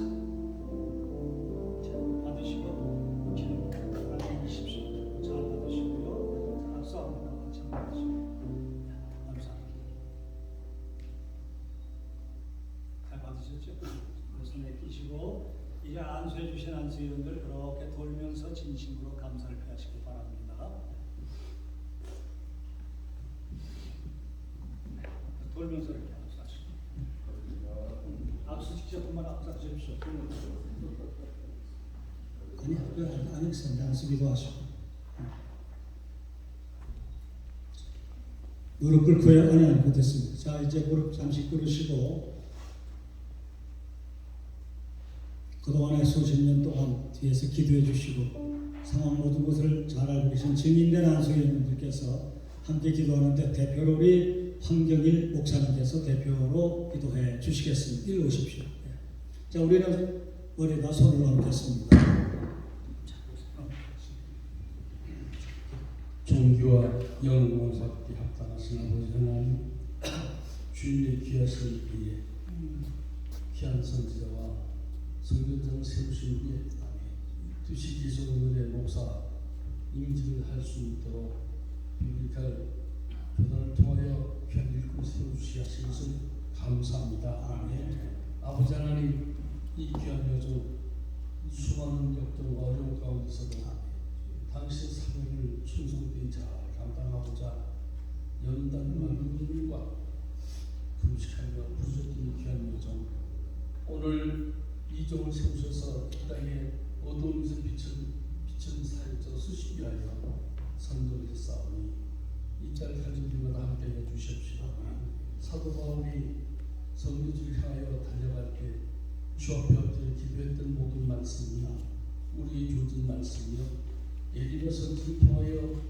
자, 받으시고 기름 안에 계십시오. 잘 받으시고요. 박수 한번 같이 받으시고. 감사합니다. 잘 받으셨죠? 손에 끼시고 이제 안수해 주신 안수위원들 그렇게 돌면서 진심으로 감사를 표하시기 바랍니다. 돌면서 이렇게 안수하시고 안수 직접 한번 안수하십시오. 아니 있습니다. 안수기도 하시고 무릎 꿇고요. 아니 됐습니다. 자 이제 무릎 잠시 꿇으시고 그동안에 수십 년 동안 뒤에서 기도해 주시고 상황 모든 것을 잘 알고 계신 증인된 안수위원님들께서 함께 기도하는데 대표로 우리 황경일 목사님께서 대표로 기도해 주시겠습니다. 일로 오십시오. 자 우리는 머리에다 손을 얹겠습니다. 종교와 영광을 받기 합당하신 아버지 하나님, 주님의 귀하신 위에 귀한 선지자와 성전장 세우신 위에 뜻이 계속 오늘의 목사 임직을 할 수 있도록 비브리칼 교단을 통하여 귀한 일꾼 세워주시 하신 것을 감사합니다. 아멘. 아버지 하나님, 이 귀한 여정 수많은 역경과 어려움 가운데서도 당신의 사명을 충성되이 잘 감당하고자 연단과 눈물과 금식하며 부르셨던 귀한 여정, 오늘 이종을 세우셔서 이 땅에 어두움에서 비친 사역자 쓰시기 위하여 선동했사오니 이 땅 가족들마다 함께 해주십시오. 사도 바울이 선교지를 향하여 달려갈 때 주 앞에 엎드려 기도했던 모든 말씀이나 우리의 주어진 말씀이요 예리가 선지를 통하여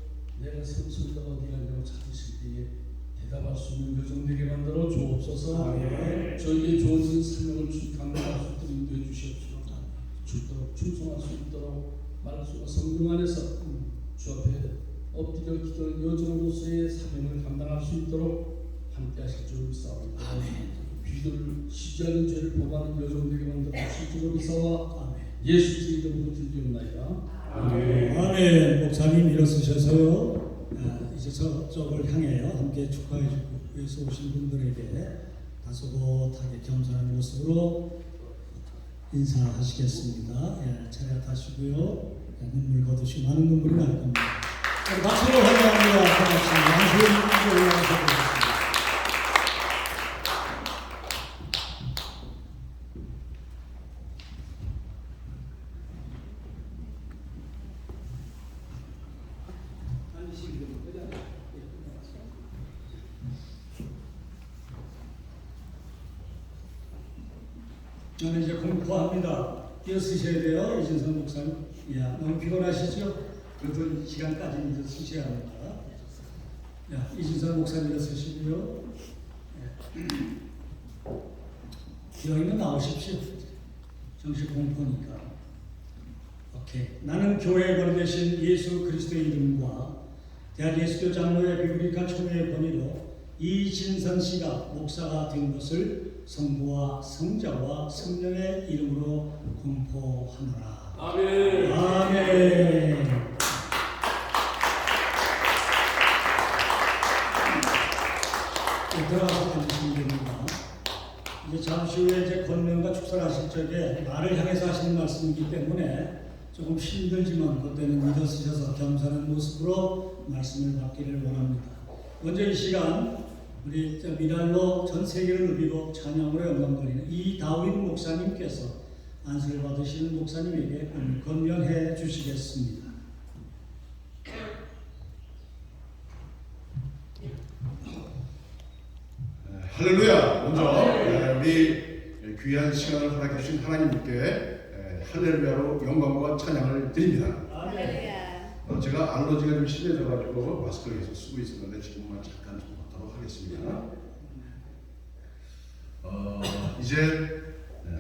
내가 성소가 어디가냐고 찾으실 때에 대답할 수 있는 여정되게 만들어 주옵소서. 저에게 주어진 사명을 감당할 수 있도록 인도해 주시옵소서. 죽도록 충성할 수 있도록 말씀과 성경 안에서 주 앞에 엎드려 기도하는 여정으로서의 사명을 감당할 수 있도록 함께 하실 줄 믿사옵니다. 귀들을 쉬지 않는 죄를 범하는 여정되게 만들어 주실 줄 믿사와 예수 이름으로 드리옵나이다. 아멘. 목사님 일어서셔서요. 이제 저쪽을 향해요. 함께 축하해 주고 위해서 오신 분들에게 다소곳하게 겸손한 모습으로 인사하시겠습니다. 예, 차례 타시고요. 눈물 거두시고 많은 눈물이 날 겁니다. 박수로 환영합니다. 반갑습니다. 안수님 올라가서 보겠습니다. 저는 이제 공포합니다. 뛰어쓰셔야 돼요. 이진성 목사님. 야, 너무 피곤하시죠? 그래도 시간까지 이제 쓰셔야 합니다. 야, 이진성 목사님 쓰시고요. 기왕이면 나오십시오. 정식 공포니까. 오케이. 나는 교회에 거듭되신 예수 그리스도의 이름과 대한 예수교 장로의 비브리카 총회의 권위로 이진선 씨가 목사가 된 것을 성부와 성자와 성령의 이름으로 공포하노라. 아멘. 아멘. 들어가서 앉으시면 됩니다. 이제 잠시 후에 이제 권면과 축사를 하실 적에 나를 향해서 하시는 말씀이기 때문에 조금 힘들지만 그때는 믿어쓰셔서 겸손한 모습으로 말씀을 받기를 원합니다. 먼저 이 시간 우리 미랄로 전 세계를 누비고 찬양으로 영광돌리는 이다윈 목사님께서 안수를 받으시는 목사님에게 권면해 주시겠습니다. 할렐루야! 먼저 우리 귀한 시간을 허락해 주신 하나님께 할렐루야로 영광과 찬양을 드립니다. 제가 알러지가 좀 심해져가지고 마스크를 계속 쓰고 있었는데 지금만 잠깐 좀 벗도록 하겠습니다. 이제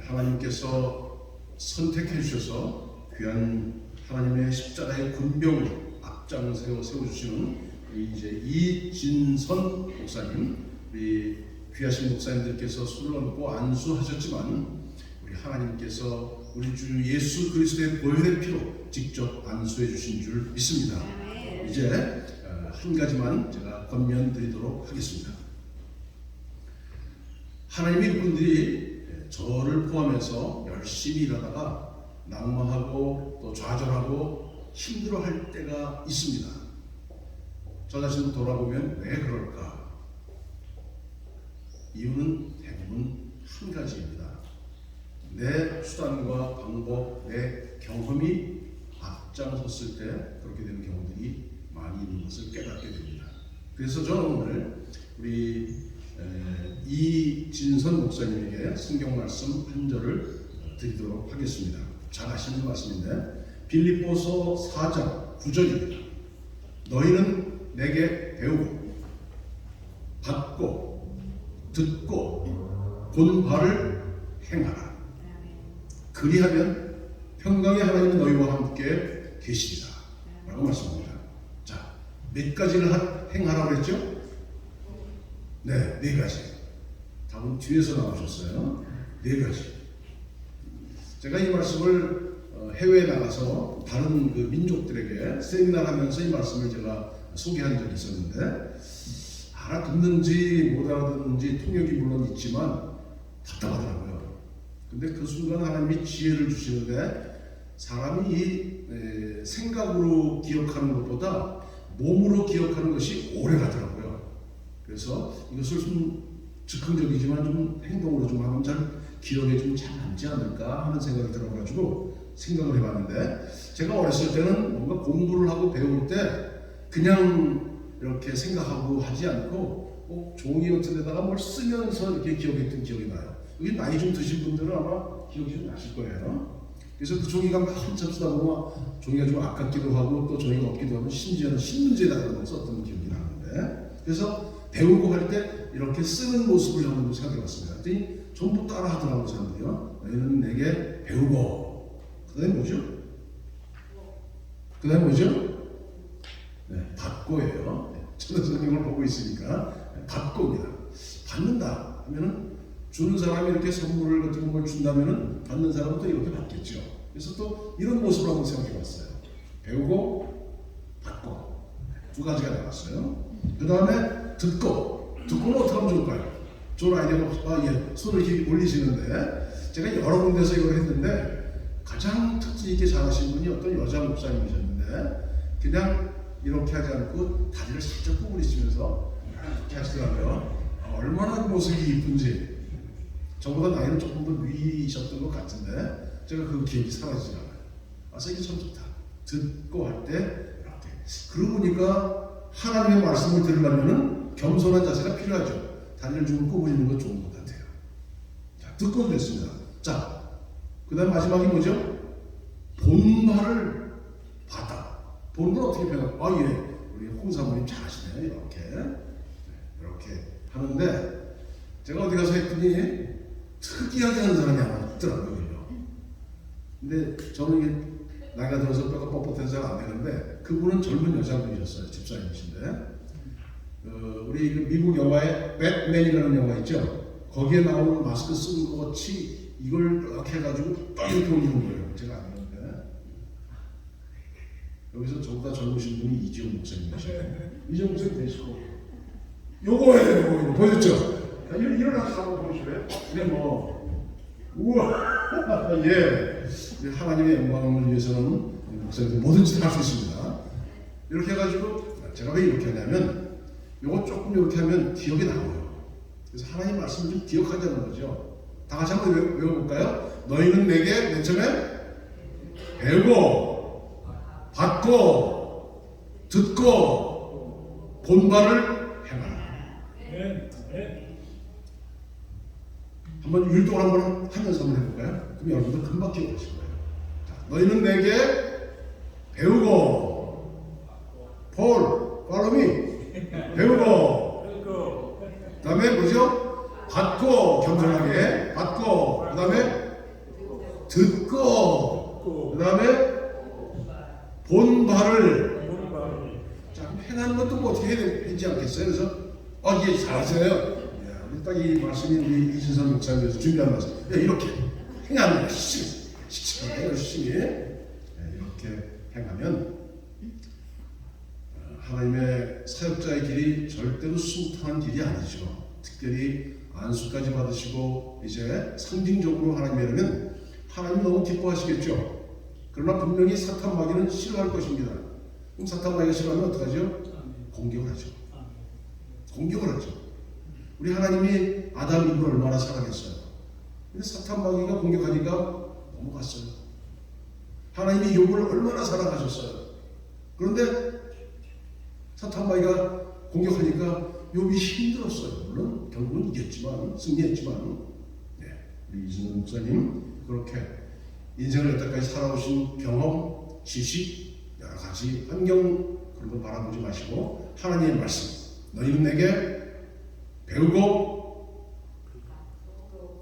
하나님께서 선택해 주셔서 귀한 하나님의 십자가의 군병으로 앞장 세워주시는 이제 이진선 목사님, 우리 귀하신 목사님들께서 술을 얹고 안수하셨지만 우리 하나님께서 우리 주 예수 그리스도의 보혈의 피로 직접 안수해 주신 줄 믿습니다. 이제 한 가지만 제가 권면드리도록 하겠습니다. 하나님의 분들이 저를 포함해서 열심히 일하다가 낙망하고 또 좌절하고 힘들어할 때가 있습니다. 저 자신을 돌아보면 왜 그럴까? 이유는 대부분 한 가지입니다. 내 수단과 방법, 내 경험이 앞장섰을 때 그렇게 되는 경우들이 많이 있는 것을 깨닫게 됩니다. 그래서 저는 오늘 우리 이진선 목사님에게 성경 말씀 한 절을 드리도록 하겠습니다. 잘 아시는 말씀인데 빌립보서 4장 9절입니다. 너희는 내게 배우고 받고 듣고 본 바를 행하라. 그리하면 평강의 하나님이 너희와 함께 계시리라 라고 말씀합니다. 자, 몇 가지를 행하라고 그랬죠? 네, 4가지. 답은 뒤에서 나오셨어요. 4가지. 제가 이 말씀을 해외에 나가서 다른 그 민족들에게 세미나를 하면서 이 말씀을 제가 소개한 적이 있었는데 알아듣는지 못 알아듣는지 통역이 물론 있지만 답답하더라고요. 근데 그 순간 하나님이 지혜를 주시는데 사람이 이 생각으로 기억하는 것보다 몸으로 기억하는 것이 오래 가더라고요. 그래서 이것을 좀 즉흥적이지만 좀 행동으로 좀 하면 잘 기억에 좀 잘 남지 않을까 하는 생각이 들어가지고 생각을 해봤는데 제가 어렸을 때는 뭔가 공부를 하고 배울 때 그냥 이렇게 생각하고 하지 않고 꼭 종이 같은 데다가 뭘 쓰면서 이렇게 기억했던 기억이 나요. 여기 나이 좀 드신 분들은 아마 기억이 좀 나실 거예요. 그래서 그 종이가 막 한참 쓰다 보면 종이가 좀 아깝기도 하고 또 종이가 없기도 하고 심지어는 신문지에다가 썼던 기억이 나는데 그래서 배우고 할 때 이렇게 쓰는 모습을 한번 생각해봤습니다. 그랬더니 전부 따라 하더라고요, 사람들이요. 너희는 내게 배우고. 그 다음에 뭐죠? 그 다음에 뭐죠? 네, 받고예요. 저는 성경을 보고 있으니까 받고입니다. 받는다 하면은 주는 사람이 이렇게 선물을 같은 걸 준다면은 받는 사람은 또 이렇게 받겠죠. 그래서 또 이런 모습을 한번 생각해봤어요. 배우고 받고 2가지가 나왔어요. 그 다음에 듣고는 어떻게 하면 좋을까요? 좋은 아이디어가 손을 이렇게 올리시는데 제가 여러 군데서 이걸 했는데 가장 특징 있게 잘하신 분이 어떤 여자 목사님이셨는데 그냥 이렇게 하지 않고 다리를 살짝 구부리시면서 이렇게 하시더라고요. 얼마나 모습이 이쁜지. 저보다 나이는 조금 더 위이셨던 것 같은데 제가 그 기억이 사라지지 않아요. 이게 참 좋다. 듣고 할 때 이렇게. 그러고 보니까 하나님의 말씀을 들으려면 겸손한 자세가 필요하죠. 다리를 좀 구부리는 건 좋은 것 같아요. 자, 듣고 됐습니다. 자, 그 다음 마지막이 뭐죠? 본말을 받아. 본말 어떻게 표현할까? 예. 우리 홍사모님 잘하시네요. 이렇게 하는데 제가 어디 가서 했더니 특이하게 하는 사람이 하나 있더라고요. 근데 저는 이게 나이가 들어서 뼈가 뻣뻣해서 잘 안 되는데 그분은 젊은 여자분이셨어요. 집사님이신데 우리 그 미국 영화에 배트맨이라는 영화 있죠. 거기에 나오는 마스크 쓰는 것 같이 이걸 이렇게 해가지고 딱 이렇게 올리는 거예요. 제가 안 하는데 여기서 저보다 젊으신 분이 이지훈 목사님이시에요. 이지훈 목사님 되시고 요거예요. 요거 보였죠? 일어나서 한번 보실래요? 근데 뭐 우와 예 하나님의 영광을 위해서는 목사님들 뭐든지 할 수 있습니다. 이렇게 해가지고 제가 왜 이렇게 하냐면 요거 조금 이렇게 하면 기억이 나와요. 그래서 하나님 말씀을 좀 기억하자는 거죠. 다 같이 한번 외워볼까요? 너희는 내게 맨 처음에 배우고 받고 듣고 본바를 행하라. 한번 율동을 한번 하면서 한번 해볼까요? 그럼 여러분들 금방 기억하실 거예요. 자, 너희는 내게 배우고 follow me 배우고 그 다음에 뭐죠? 받고 겸손하게 받고 그 다음에 듣고 그 다음에 본바를 자 행하는 것도 뭐 어떻게 해야 되지 않겠어요? 그래서 예 잘하세요. 딱 이 말씀이 우리 이진선 목사님께서 준비한 말씀. 이렇게 행하는 거예요. 열심히 이렇게 행하면 하나님의 사역자의 길이 절대로 순탄한 길이 아니죠. 특별히 안수까지 받으시고 이제 상징적으로 하나님이라면 하나님 너무 기뻐하시겠죠. 그러나 분명히 사탄 마귀는 싫어할 것입니다. 그럼 사탄 마귀가 싫어하면 어떡하죠? 공격을 하죠. 공격을 하죠. 우리 하나님이 아담 이브를 얼마나 사랑했어요. 근데 사탄 마귀가 공격하니까 넘어갔어요. 하나님이 욥을 얼마나 사랑하셨어요. 그런데 사탄 마귀가 공격하니까 욥이 힘들었어요. 물론 결국은 이겼지만 승리했지만 우리 이진호 목사님 그렇게 인생을 여태까지 살아오신 경험, 지식, 여러 가지 환경 그런 거 바라보지 마시고 하나님의 말씀 너희는 내게 배우고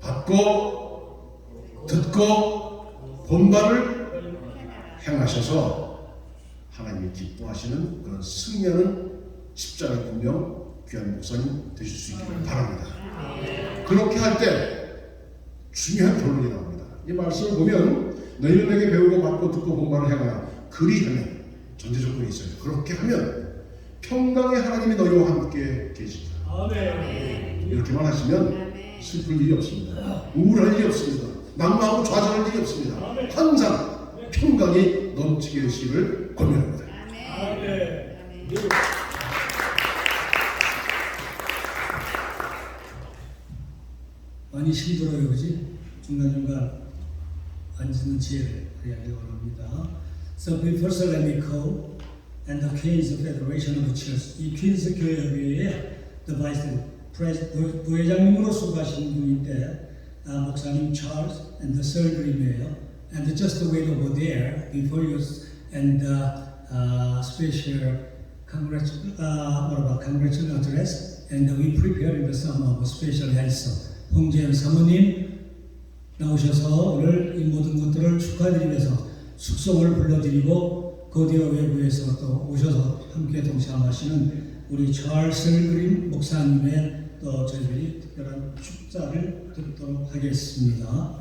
받고 듣고 본바를 행하셔서 하나님이 기뻐하시는 그런 승리하는 십자가 분명 귀한 목사님 되실 수 있기를 바랍니다. 그렇게 할 때 중요한 결론이 나옵니다. 이 말씀을 보면 너희는 내게 배우고 받고 듣고 본바를 행하라. 그리하면 전제 조건이 있어요. 그렇게 하면 평강의 하나님이 너희와 함께 계시다. 이렇게만 하시면 슬플 일이 없습니다. 우울할 일이 없습니다. 낙마하고 좌절할 일이 없습니다. 항상 평강이 넘치게 되시기를 권면합니다. 많이 힘들어요, 그지? 중간중간 앉는 지혜를 하기 원합니다. So first let me call and the Queen's Federation of Church. 이 퀸스 교회의 the Vice President 부회장님으로 수고하시는 분인데 목사님 Charles and the Sirgrim이에요. And just wait over there before you and special congratulatory address and we preparing the some of special answer. 홍재현 사모님 나오셔서 오늘 이 모든 것들을 축하드리면서 숙성을 불러드리고 거디어 외부에서 또 오셔서 함께 동참하시는 우리 찰스 그린 목사님의 또 저희들이 특별한 축사를 듣도록 하겠습니다.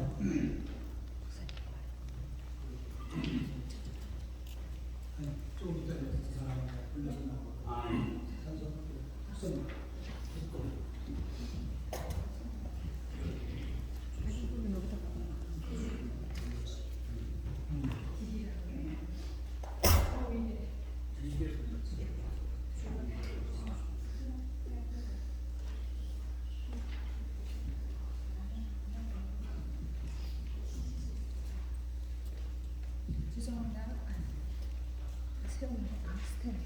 죄송합니다. 세훈이 스탠드.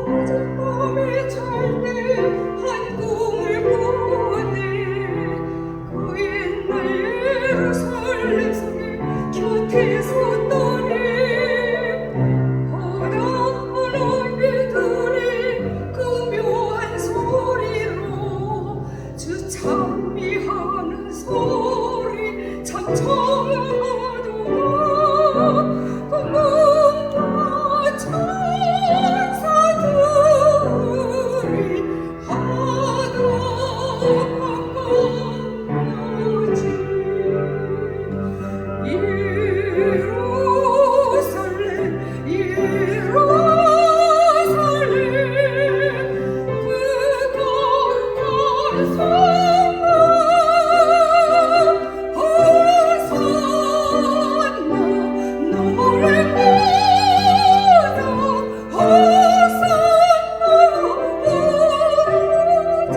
어젯밤에 잘 때 한 꿈을 꾸네 그 옛날 예루살렘 성에 곁에 섰더니 바닷물 언니들이 그 묘한 소리로 주 찬미하는 소리 참 청하도다 꿈과 천사들이 하던 반가워지 예루살렘 예루살렘 그 거룩한 성문 호산나 노래보다 호산나 부르자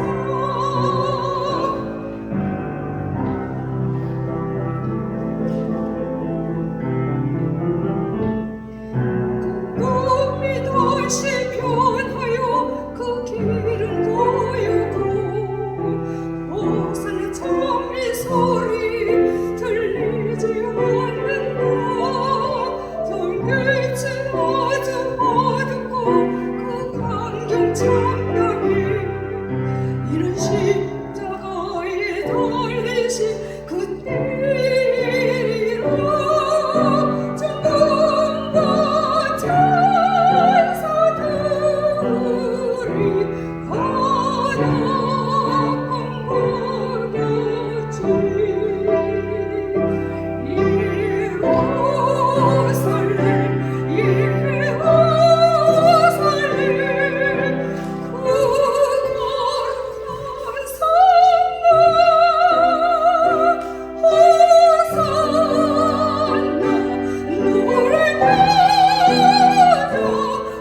꿈이 다시 변하여 그 길은 고요고 호산의 찬미 소리 들리지 않는다 경계치 아주 어둡고 그 광경 참담해 이런 십자가에 달리신 그때리라 천군과 천사들이 하나 반가웠지 예루살렘 예루살렘 그 거룩한 성문 호산나 노래보다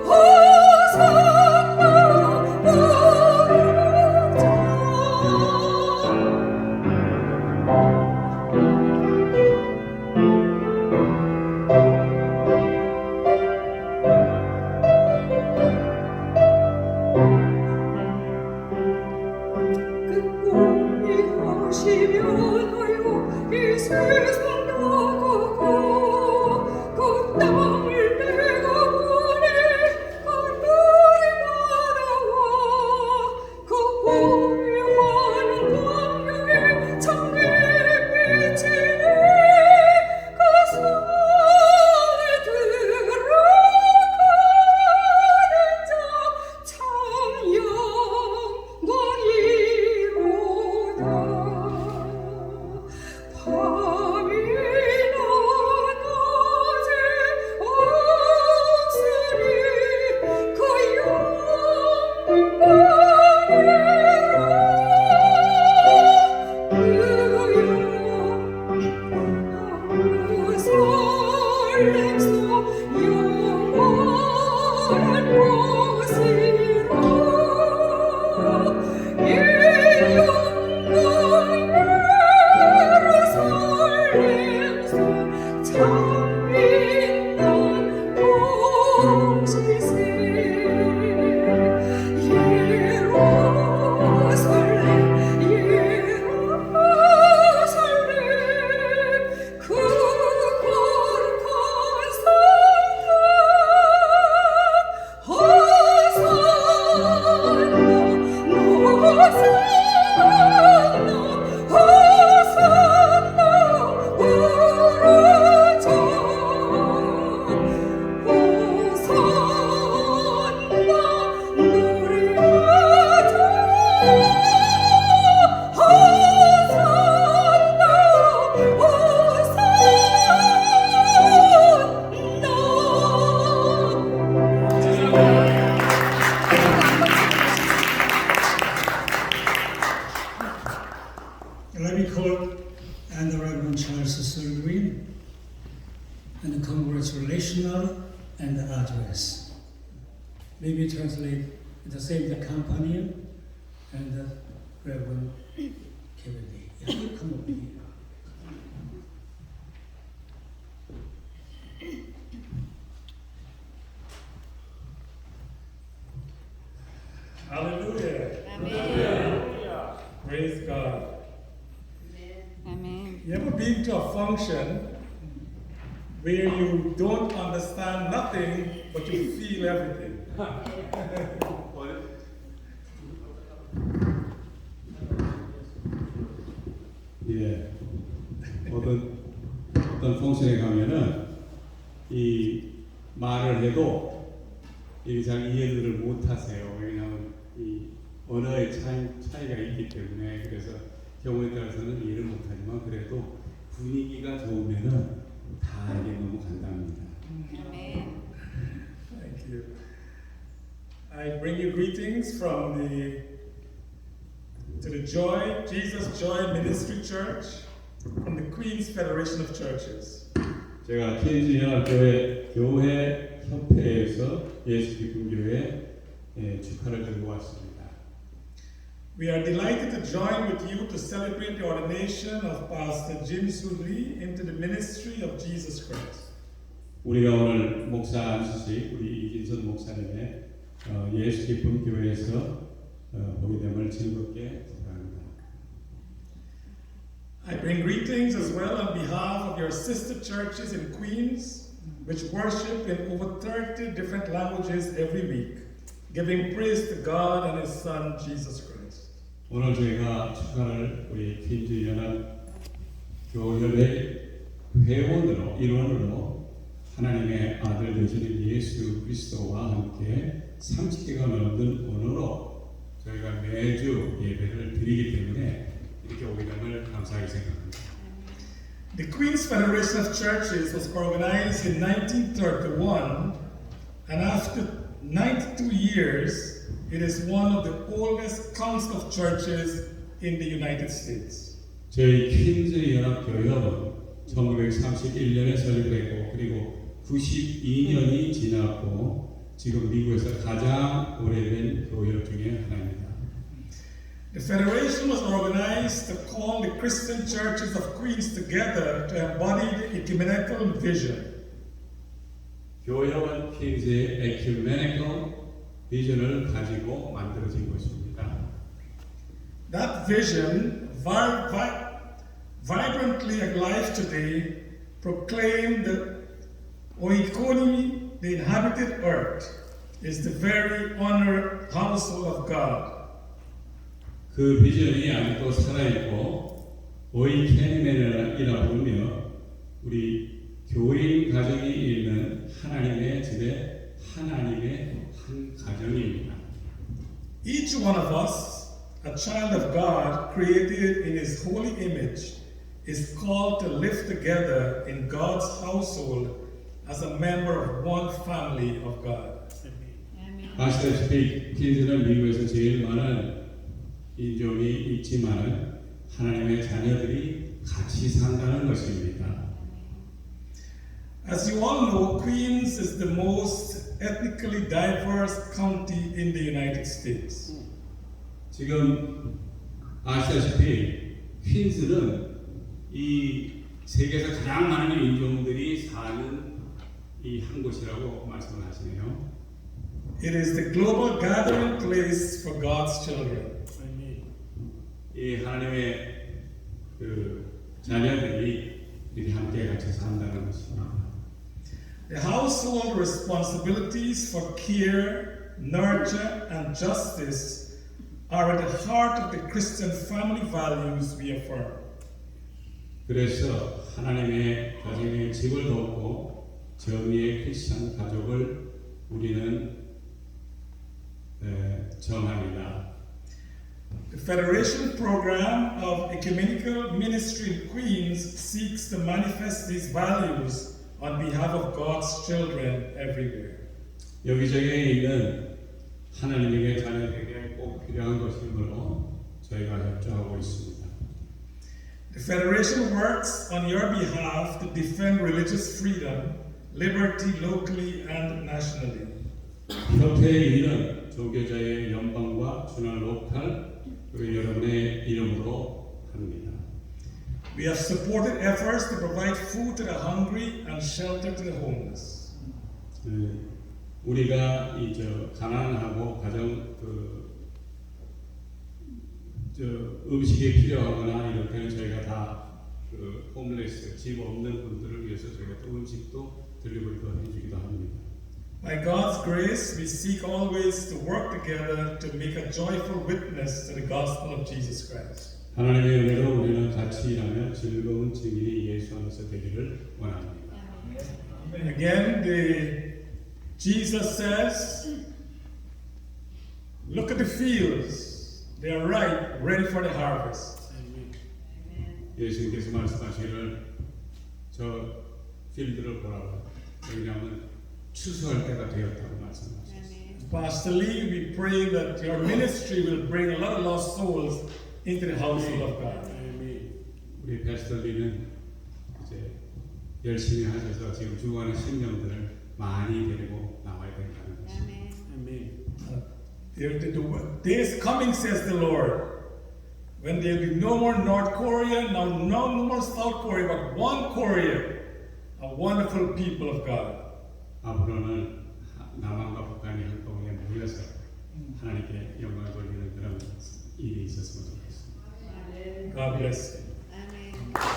호산나 그 꿈이 다시 변하여 이 세상 나가고 그 땅을 내가 보내 하늘이 바라와 그 고요한 광야에 창에 비치네 그 성에 들어가는 자 참 영광이로다 밤이나 낮에 없으니 그 예루살렘서 영원한 곳이라 이 영광 예루살렘서 참 빛난 공시세 예루살렘 예루살렘 그 거룩한 성문 Let me call and the Reverend Charles Cecil Green and the congratulational and the address. Maybe translate the same the company and the Reverend Kennedy. Yeah, come over here. been to a function where you don't understand nothing but you feel everything. 예, 어떤 펑션에 가면은 이 말을 해도 이게 잘 이해를 못 하세요. 왜냐하면 이 언어의 차이가 있기 때문에. 그래서 경우에 따라서는 이해를 못 하지만 그래도 분위기가 좋으면은 다 알게 너무 간단합니다. Thank you. I bring you greetings from the Joy, Jesus Joy Ministry Church, from the Queen's Federation of Churches. 제가 퀸즈 연합교회 협회에서 예수 기쁨 교회 축하를 들고 왔습니다. We are delighted to join with you to celebrate the ordination of Pastor Jim Sudley into the ministry of Jesus Christ. 우리가 오늘 목사 안수식 우리 이진선 목사님의 예수 기쁨 교회에서 보게 됨을 즐겁게 축하합니다. I bring greetings as well on behalf of your sister churches in Queens, which worship in over 30 different languages every week, giving praise to God and His Son, Jesus Christ. 오늘 저희가 축하를 우리 퀸즈 연합 교회의 회원으로 일원으로 하나님의 아들 되시는 예수 그리스도와 함께 30개가 넘는 언어로 저희가 매주 예배를 드리기 때문에 이렇게 오게 됨을 감사하게 생각합니다. The Queen's Federation of Churches was organized in 1931, and after 92 years, it is one of the oldest council of churches in the United States. 저희 퀸즈 연합 교협은 1931년에 설립됐고 그리고 92년이 지났고 지금 미국에서 가장 오래된 교협 중에 하나입니다. The federation was organized to call the Christian churches of Queens together to embody the ecumenical vision. 교협은 퀸즈의 에큐메니컬 비전을 가지고 만들어진 것입니다. That vision, vibrantly alive today, proclaimed the oikonomy, the inhabited earth, is the very honored household of God. 그 비전이 아직도 살아있고 오이케니멘이라 부르며 우리 교인 가정이 있는 하나님의 집에 하나님의 한 가정입니다. Each one of us, a child of God, created in His holy image, is called to live together in God's household as a member of one family of God. 아시다시피 퀸즈는 미국에서 제일 많은 인종이 있지만 하나님의 자녀들이 같이 산다는 것입니다. As you all know, Queens is the most ethnically diverse county in the United States. 지금 아시다시피 퀸즈는 이 세계에서 가장 많은 인종들이 사는 이 한 곳이라고 말씀을 하시네요. It is the global gathering place for God's children. 이 하나님의 그 자녀들이 이렇게 함께 같이 산다는 것입니다. The household responsibilities for care, nurture, and justice are at the heart of the Christian family values we affirm. 그래서 하나님의 가정의 집을 돕고 정의의 크리스천 가족을 우리는 정합니다. The Federation Program of Ecumenical Ministry in Queens seeks to manifest these values on behalf of God's children everywhere. 여기저기에 있는 하나님에게 자녀에게 꼭 필요한 것이므로 저희가 협조하고 있습니다. The Federation works on your behalf to defend religious freedom, liberty locally and nationally. 협회의 일은 종교자의 연방과 준할 로컬 그리고 여러분의 이름으로 합니다. We have supported efforts to provide food to the hungry and shelter to the homeless. 우리가 이 가난하고 가정 음식이 필요하거나 이럴 때는 저희가 다 그 홈레스, 집 없는 분들을 위해서 저희가 또 음식도 딜리버리도 해주기도 합니다. By God's grace, we seek always to work together to make a joyful witness to the gospel of Jesus Christ. 하나님의 은혜로 우리는 같이 일하며 즐거운 증인이 예수 안에서 되기를 원합니다. Again, Jesus says, look at the fields. They are ripe, ready for the harvest. 예수님께서 말씀하시기를 저 필드를 보라고 왜냐하면 추수할 때가 되었다고 말씀하셨어요. Pastor Lee, we pray that your ministry will bring a lot of lost souls into the household of God. 우리 패스터리는 이제 열심히 하셔서 지금 죽어가는 신령들을 많이 데리고 나와야 된다는 것입니다. The day is coming, says the Lord, when there will be no more North Korea, no more South Korea, but one Korea, a wonderful people of God. 앞으로는 남한과 북한이 한꺼번에 모여서 하나님께 영광을 돌리는 그런 일이 있었으면 좋겠습니다. God bless you.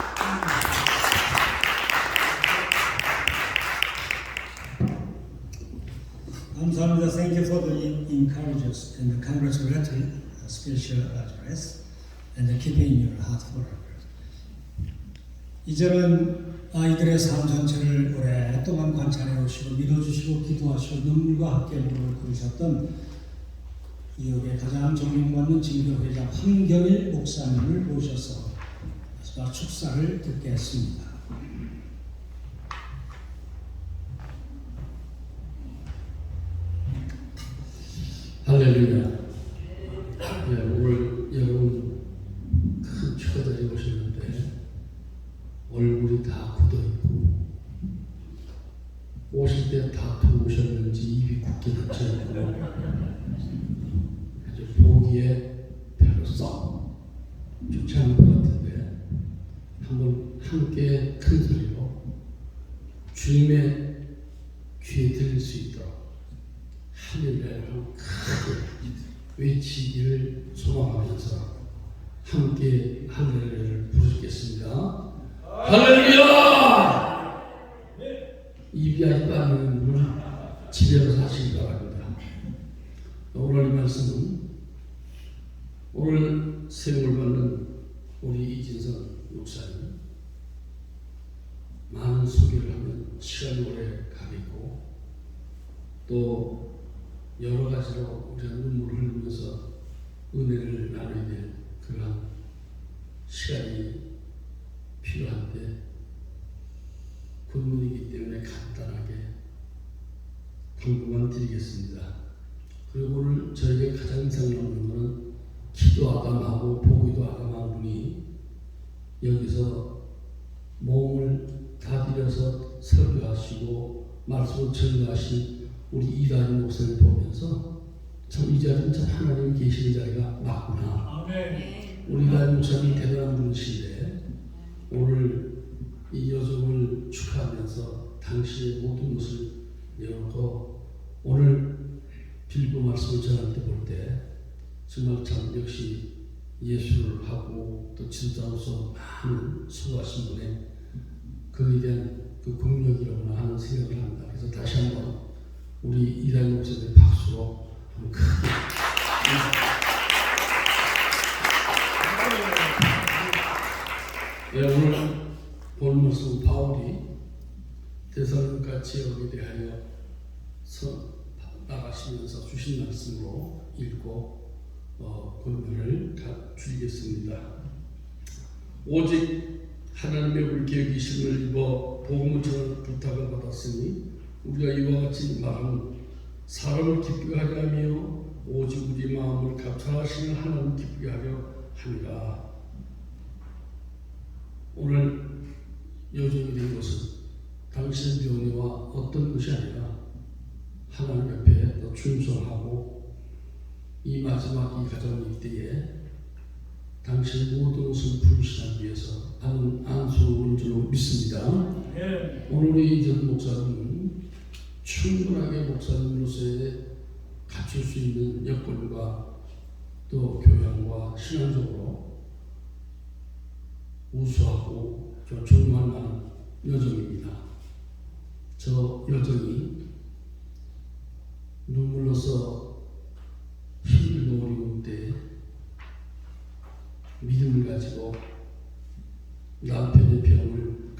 감사합니다. Thank you for the encouragements and the congratulatory special address and keeping your heart full. 이제는 아이들의 삶 전체를 오랫동안 관찰해 오시고 믿어주시고 기도하시고 눈물과 함께 무릎을 꿇으셨던 이역의 가장 존경받는 진교회장 황경일 목사님을 모셔서 마지막 축사를 듣겠습니다. 할렐루야. 네, 오늘 여러분 큰 축하드리고 오셨는데 얼굴이 다 굳어있고 오실 때 다투고 오셨는지 입이 굳게 닫혀있고 아주 보기에 별로 썩 좋지 않은 것 같은데 한번 함께 큰 소리로 주님의 귀에 들릴 수 있도록 할렐루야를 크게 외치기를 소망하면서 함께 할렐루야를 부르겠습니다. 할렐루야! 입이 아직 빠르는 분은 집에 가서 하시기 바랍니다. 오늘 이 말씀은 오늘 세움을 받는 우리 이진선 목사님 많은 소개를 하면 시간이 오래 가겠고 또 여러 가지로 우리가 눈물을 흘리면서 은혜를 나눠야 될 그런 시간이 필요한데 본문이기 때문에 간단하게 방금만 드리겠습니다. 그리고 오늘 저에게 가장 인상 남는 것은 기도 아담하고 보기도 아담한 분이 여기서 몸을 다 들여서 설교하시고 말씀을 전가하신 우리 이다림 목사를 보면서 참 이 자리는 참 하나님이 계시는 자리가 맞구나. 우리 이다림 목사님이 대단한 분이신데 오늘 이 여정을 축하하면서 당신의 모든 것을 내놓고 오늘 빌보 말씀을 전할 때 볼 때 정말 참 역시 예수를 하고 또 진짜로서 많은 수고하신 분의 그에 대한 그 공력이라고나 하는 생각을 합니다. 그래서 다시 한번 우리 이다림 목사님 박수로 한번 크게 오늘 본 말씀 바울이 데살로니가 지역에 대하여 나가시면서 주신 말씀으로 읽고 본문을 드리겠습니다. 오직 하나님의 불께 계심을 입어 복음을 전하는 부탁을 받았으니 우리가 이와 같이 말하는 사람을 기쁘게 하게 하며 오직 우리 마음을 감찰하시는 하나님을 기쁘게 하려 합니다. 오늘 여정이 된 것은 당신의 명예와 어떤 것이 아니라 하나님 옆에 더 충성하고 이 마지막 이 가정일 때에 당신의 모든 것을 부르시기 위해서 하는 안수를 저는 믿습니다. 오늘 우리 이전 목사님은 충분하게 목사님으로서의 갖출 수 있는 여건과 또 교양과 신앙적으로 우수하고 존경할 만한 여정입니다. 저 여정이 눈물로서 힘들고 어려운 때에 믿음을 가지고 남편의 병을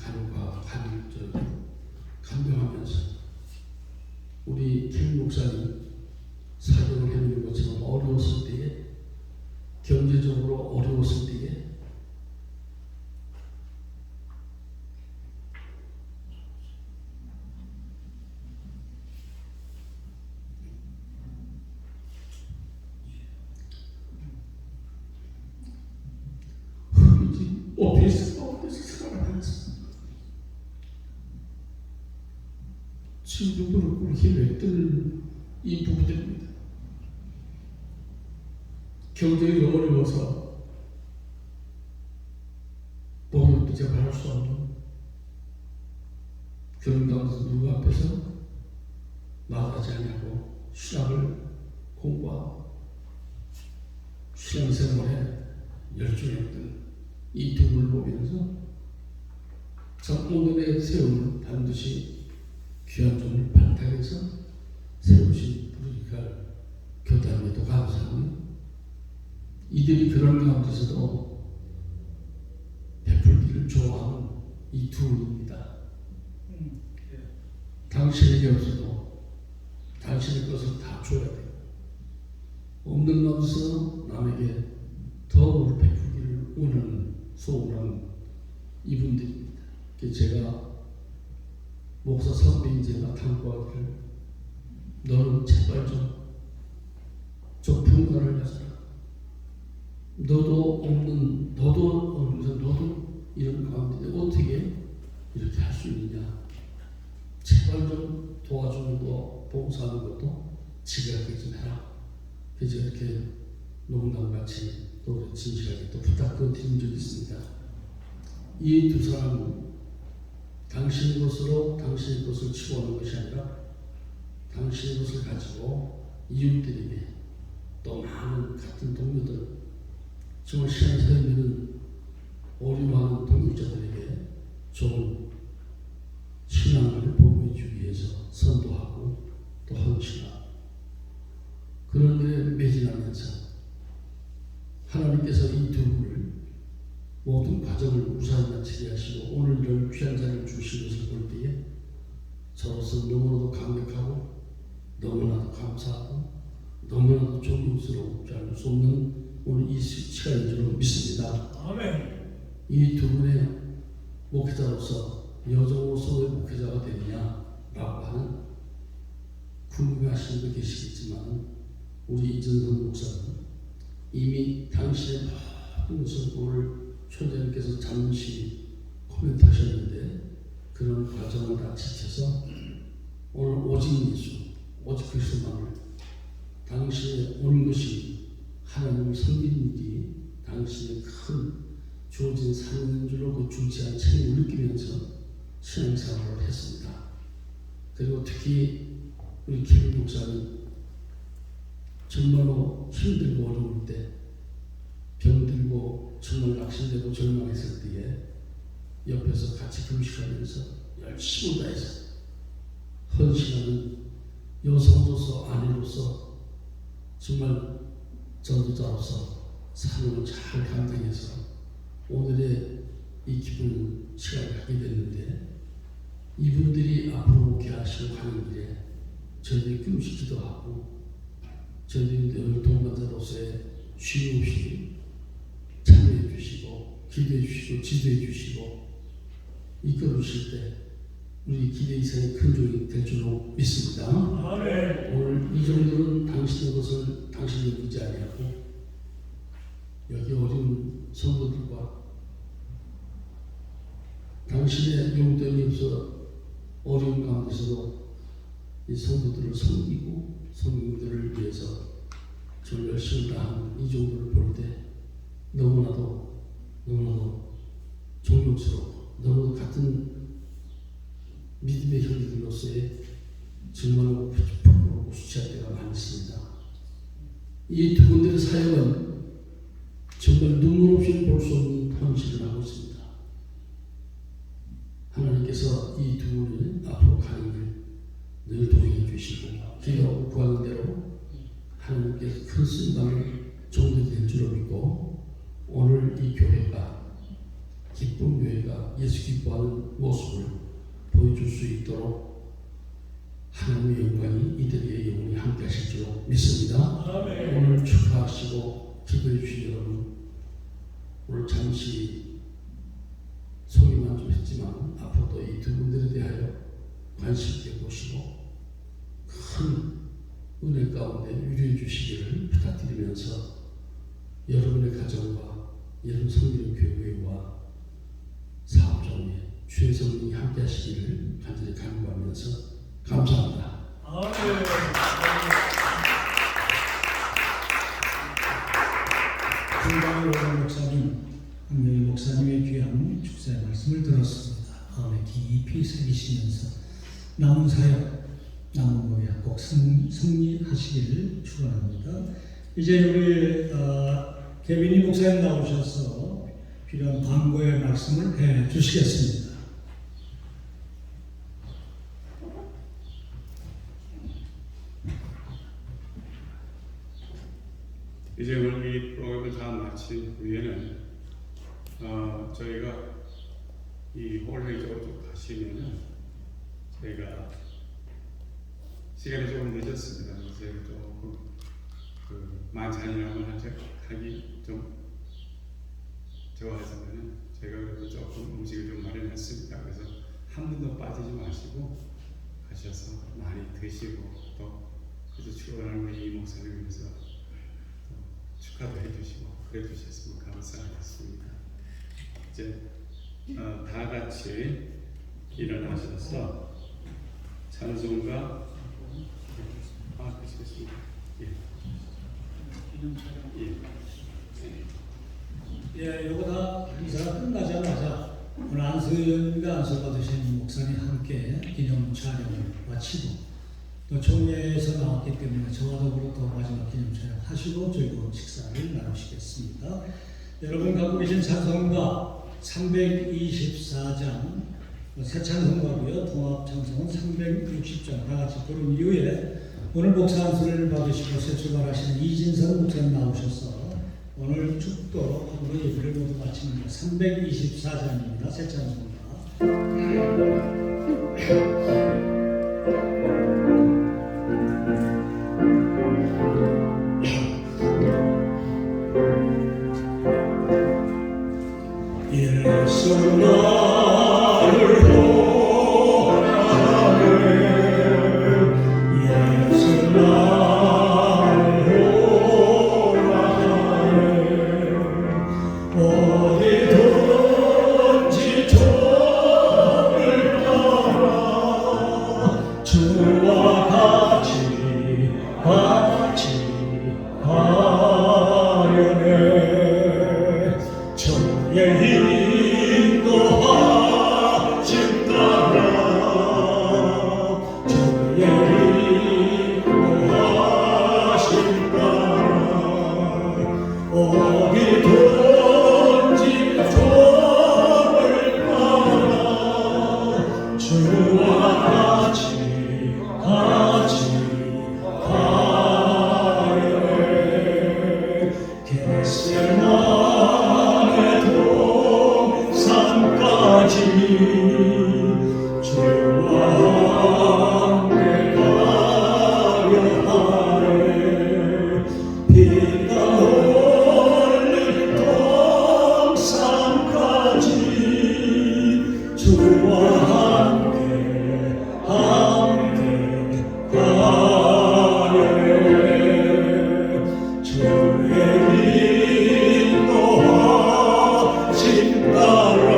간병하면서 우리 김 목사님 사역을 해내는 것처럼 어려웠을 때에, 경제적으로 어려웠을 때에 오피스 가운데서 살아가면서 친구들을 그렇게 맺던 이 부부들입니다. 경제가 어려워서 목욕도 제가 할 수 없는 그런 가운데서 누구 앞에서 말하지 않냐고 신학을 공부하고 신앙생활에 열중했던 이 두 분을 보면서 참 오늘의 세움은 반드시 귀한 종을 발탁해서 세우신 브루지칼 교단에도 감사하며, 이들이 그런 가운데서도 베풀기를 좋아하는 이 두 분입니다. 당신에게 없어도 당신의 것을 다 줘야 돼요. 없는 마음에서 남에게 더 베풀기를 원하는 소원하는 이분들입니다. 제가 목사 선배인제가 당부하기를, 너는 제발 좀 분간을 하자. 너도 이런 가운데 어떻게 이렇게 할 수 있느냐. 제발 좀 도와주는 거, 봉사하는 것도 지각하게 좀 해라. 그래서 이렇게 농담같이 또 진실하게 또 부탁드린 적이 있습니다. 이 두 사람은 당신의 것으로 당신의 것을 치고하는 것이 아니라 당신의 것을 가지고 이웃들에게, 또 많은 같은 동료들, 정말 신앙생활에 있는 어려워하는 동역자들에게 좋은 신앙을 보여주기 위해서 선도하고 또 헌신하고, 그런 일에 매진하면서 하나님께서 이 두 분을 모든 과정을 무사히 마치게 하시고 오늘 이런 귀한 자리를 주신 것을 볼 때에 저로서 너무나도 감격하고 너무나도 감사하고 너무나도 존경스럽지 않을 수 없는 오늘 이 시간인 줄 믿습니다. 아멘. 이 두 분의 목회자로서 여정으로서 왜 목회자가 되느냐라고 하는 궁금해하시는 분 계시겠지만, 우리 이전선 목사는 이미 당신의 모든 것을 오늘 총장님께서 잠시 코멘트하셨는데, 그런 과정을 다 지켜서 오늘 오직 예수, 오직 그리스도만을, 당신의 오는 것이 하나님을 섬기는 일이 당신의 큰 주어진 사명인 줄로 그 중치한 책임을 느끼면서 신앙생활을 했습니다. 그리고 특히 우리 김 목사는 정말로 힘들고 어려울 때, 병들고 정말 낙심되고 절망했을 때에 옆에서 같이 금식하면서 열심히 다해서 헌신하는 여성으로서, 아내로서, 정말 전도자로서 사명을 잘 감당해서 오늘의 이 기쁜 시간을 하게 됐는데, 이분들이 앞으로 개하시고 가는 길에 저희들이 끊임없이 기도하고 저희들이 늘 동반자로서의 쉼 없이 참여해 주시고 기도해 주시고 지도해 주시고 이끌어 주실 때 우리 기대 이상의 큰 종이 될 줄로 믿습니다. 아멘. 오늘 이 정도는 당신의 것을 당신이 여기지 아니하고 여기 어려운 성도들과 당신의 용돈이 없어 어려운 가운데서도 이 성도들을 섬기고 성도들을 위해서 정말 열심히 다하는 이 정도를 볼 때 너무나도 존경스럽고 너무나도 같은 믿음의 형제들로서의 정말 부끄럽고 수치할 때가 많이 있습니다. 이 두 분들의 사역은 정말 눈물 없이 볼 수 없는 헌신을 하고 있습니다. 늘 도움해 주시고 기도 구하는 대로 하나님께서 큰 쓰임받는 종들이 될 줄을 믿고 오늘 이 교회가 기쁜 교회가 예수 기뻐하는 모습을 보여줄 수 있도록 하나님의 영광이 이들의 영혼이 함께 하실 줄로 믿습니다. 오늘 축하하시고 기도해 주신 여러분, 오늘 잠시 소개만 좀 했지만 앞으로도 이 두 분들에 대하여 관심 있게 보시고 큰 은혜 가운데 유리해 주시기를 부탁드리면서 여러분의 가정과 여러분 성기령 교회와 사업장에 주의 성령이 함께 하시기를 간절히 간구하면서 감사합니다. 김광일 오전 목사님, 한명희 목사님의 귀한 축사의 말씀을 들었습니다. 마음에 깊이 새기시면서 남은 사역, 남은 모야 꼭 승리하시기를 축원합니다. 이제 우리 개빈이 목사님 나오셔서 필요한 광고의 말씀을 해 주시겠습니다. 이제 오늘 이 프로그램을 다 마친 후에는 저희가 이 홀웨이 쪽으로 쭉 가시면은 저희가 시간이 조금 늦었습니다. 그래서 조금 만찬이라고 하기 좀 좋아해서는 저희가 그래도 조금 음식을 좀 마련했습니다. 그래서 한 분도 빠지지 마시고 가셔서 많이 드시고 또 그래서 출근하는 우리 이 목사님 위해서 축하도 해주시고 그래 주셨으면 감사하겠습니다. 이제 다 같이 일어나셔서 찬송가 그러시겠습니다. 요거 다 이사가 끝나자마자 오늘 안수연과 안수 받으신 목사님 함께 기념 촬영을 마치고 또 총회에서 나왔기 때문에 저와 더불어 더 마지막 기념 촬영 하시고 즐거운 식사를 나누시겠습니다. 여러분 갖고 계신 찬송가 324장 새 찬송가고요. 통합 찬송은 360장 다 같이 부른 이후에 오늘 목사 안수를 받으시고 새 출발하시는 이진성 목사님 나오셔서 오늘 축도하고 예배를 모두 마칩니다. 324장입니다. 새 찬송가. 예수 나를 보라네 예수 나를 보라네 어디든지 종을 따라 주와 같이 하려네 주의 인도하심 따라 주의 인도하심 따라 어디든지 종을 따라 주와 같이 하려네 겟세마네 동산까지 주와 함께 가려 하네 비가 흘린 동산까지 주와 함께 가려네 주의 인도하심 따라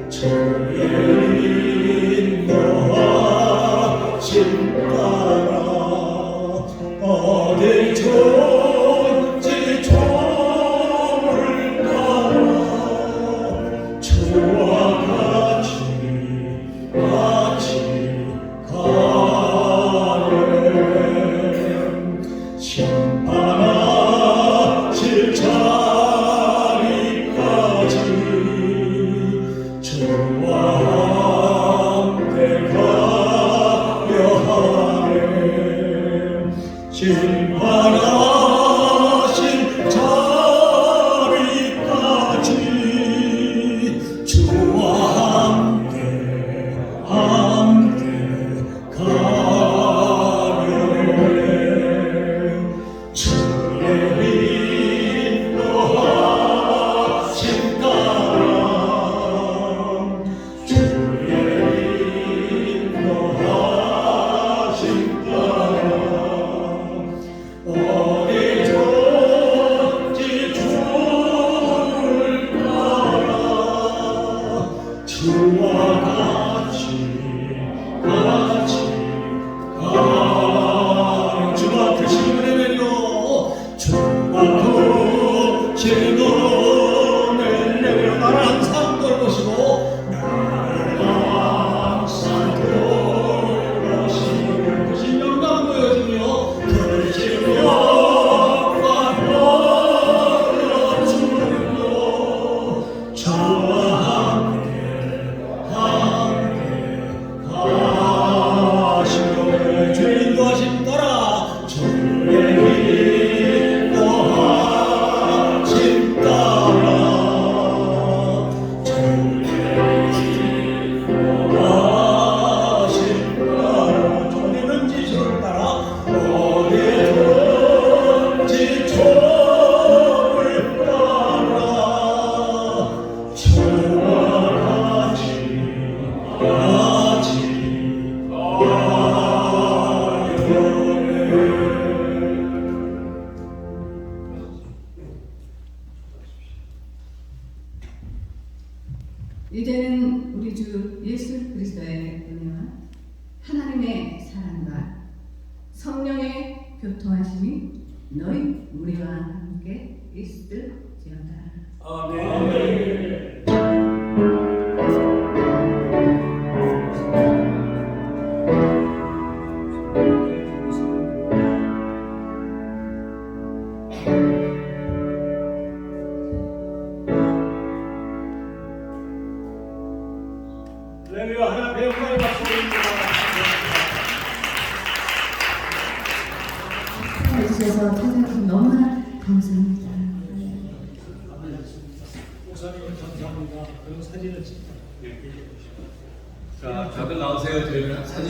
주의 인도하심 따라 어디든지 종을 따라 주와 같이 가려네 심판하실 자리까지 주와 함께 가려네 이제는 우리 주 예수 그리스도의 은혜와 하나님의 사랑과 성령의 교통하심이 너희 우리와 함께 있을지어다. 할렐루야. 하나님 영광의 박수 드립니다. 해주셔서 찾아주셔서 너무나 감사합니다. 목사님 감사합니다. 그런 사진을 찍다. 자, 다들 나오세요. 저희는 사진